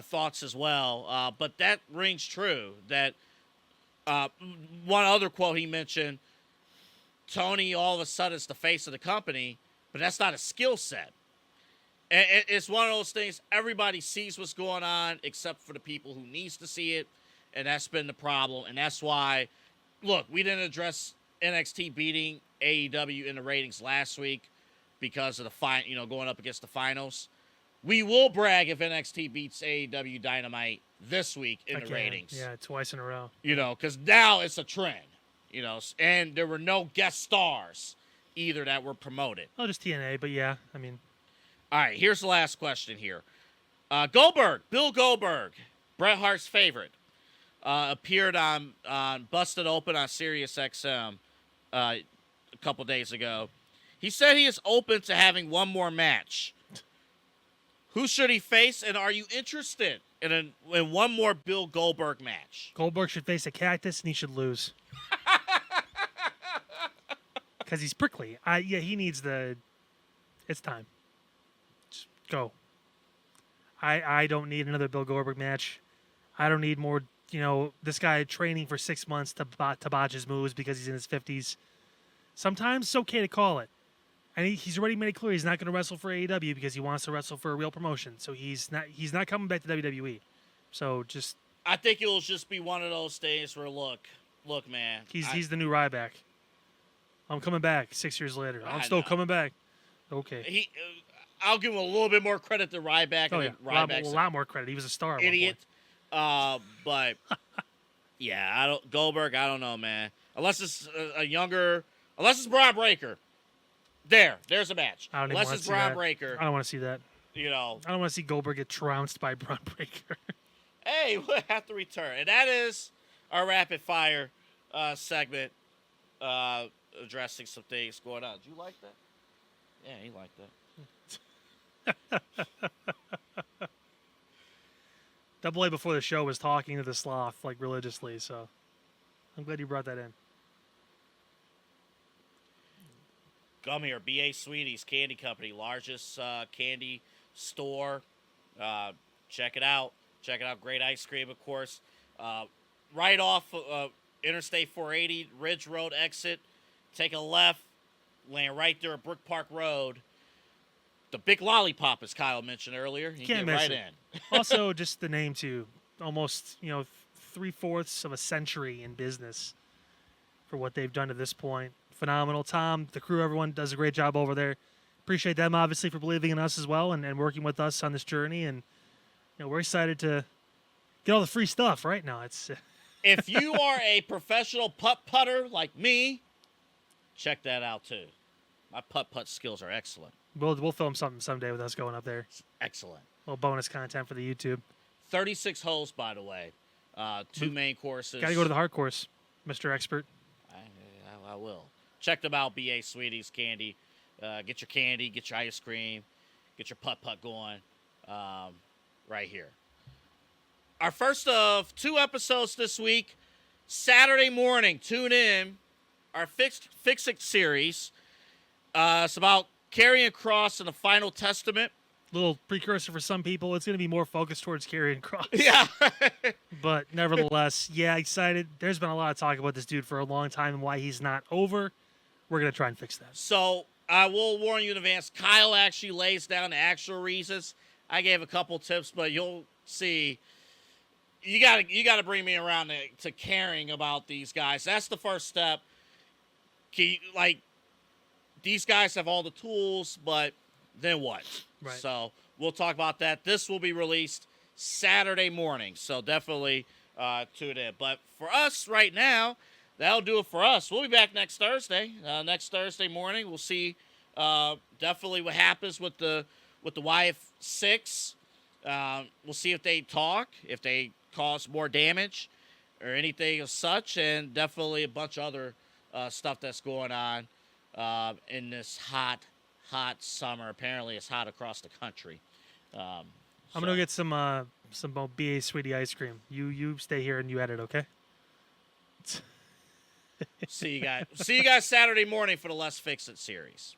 thoughts as well, but that rings true. That one other quote he mentioned, Tony all of a sudden is the face of the company, but that's not a skill set. And it's one of those things, everybody sees what's going on except for the people who needs to see it, and that's been the problem. And that's why, look, we didn't address NXT beating AEW in the ratings last week because of the going up against the finals. We will brag if NXT beats AEW Dynamite this week in the ratings. Yeah, twice in a row. Because now it's a trend. And there were no guest stars either that were promoted. Oh, just TNA, but yeah, I mean. All right, here's the last question here. Bill Goldberg, Bret Hart's favorite, appeared on Busted Open on Sirius XM a couple days ago. He said he is open to having one more match. Who should he face, and are you interested in one more Bill Goldberg match? Goldberg should face a cactus, and he should lose. Because he's prickly. He needs it's time. Just go. I don't need another Bill Goldberg match. I don't need more, this guy training for 6 months to botch his moves because he's in his 50s. Sometimes it's okay to call it. And he's already made it clear he's not going to wrestle for AEW because he wants to wrestle for a real promotion. So he's not coming back to WWE. So just I think it'll just be one of those days where, look, man. He's the new Ryback. I'm coming back 6 years later. I'm still coming back. Okay. I'll give him a little bit more credit to Ryback. Oh, yeah. Ryback's a lot more credit. He was a star. Idiot. But, yeah, Goldberg, I don't know, man. Unless it's unless it's Braun Breaker. There's a match. Unless it's Braun Breaker. I don't want to see that. You know. I don't want to see Goldberg get trounced by Braun Breaker. Hey, we'll have to return. And that is our rapid fire segment. Addressing some things going on. Did you like that? Yeah, he liked that. Double A before the show was talking to the sloth like religiously, so I'm glad you brought that in. Come here, B.A. Sweeties Candy Company, largest candy store. Check it out. Check it out. Great ice cream, of course. Right off Interstate 480, Ridge Road exit. Take a left, land right there at Brook Park Road. The big lollipop, as Kyle mentioned earlier. You can't get miss right it. in. Also, just the name too. Almost 3/4 of a century in business for what they've done to this point. Phenomenal. Tom, the crew, everyone does a great job over there. Appreciate them obviously for believing in us as well and working with us on this journey. And we're excited to get all the free stuff right now. It's if you are a professional putter like me, check that out too. My putt skills are excellent. We'll film something someday with us going up there. Excellent. A little bonus content for the YouTube. 36 holes, by the way. 2 main courses. Got to go to the hard course, Mr. Expert. I will. Check them out, B.A. Sweeties Candy. Get your candy, get your ice cream, get your putt going right here. Our first of 2 episodes this week, Saturday morning, tune in. Our Fix It series. It's about carrying cross in the Final Testament. Little precursor for some people. It's going to be more focused towards carrying cross. Yeah. But nevertheless, yeah, excited. There's been a lot of talk about this dude for a long time and why he's not over. We're going to try and fix that. So I will warn you in advance. Kyle actually lays down the actual reasons. I gave a couple tips, but you'll see. You got to bring me around to caring about these guys. That's the first step. These guys have all the tools, but then what? Right. So we'll talk about that. This will be released Saturday morning, so definitely tune in. But for us right now, that'll do it for us. We'll be back next Thursday. Next Thursday morning, we'll see definitely what happens with the Wyatt Six. We'll see if they talk, if they cause more damage or anything of such, and definitely a bunch of other stuff that's going on in this hot summer. Apparently, it's hot across the country. I'm gonna go get some BA Sweetie ice cream. You stay here and you edit, okay? See you guys. See you guys Saturday morning for the Let's Fix It series.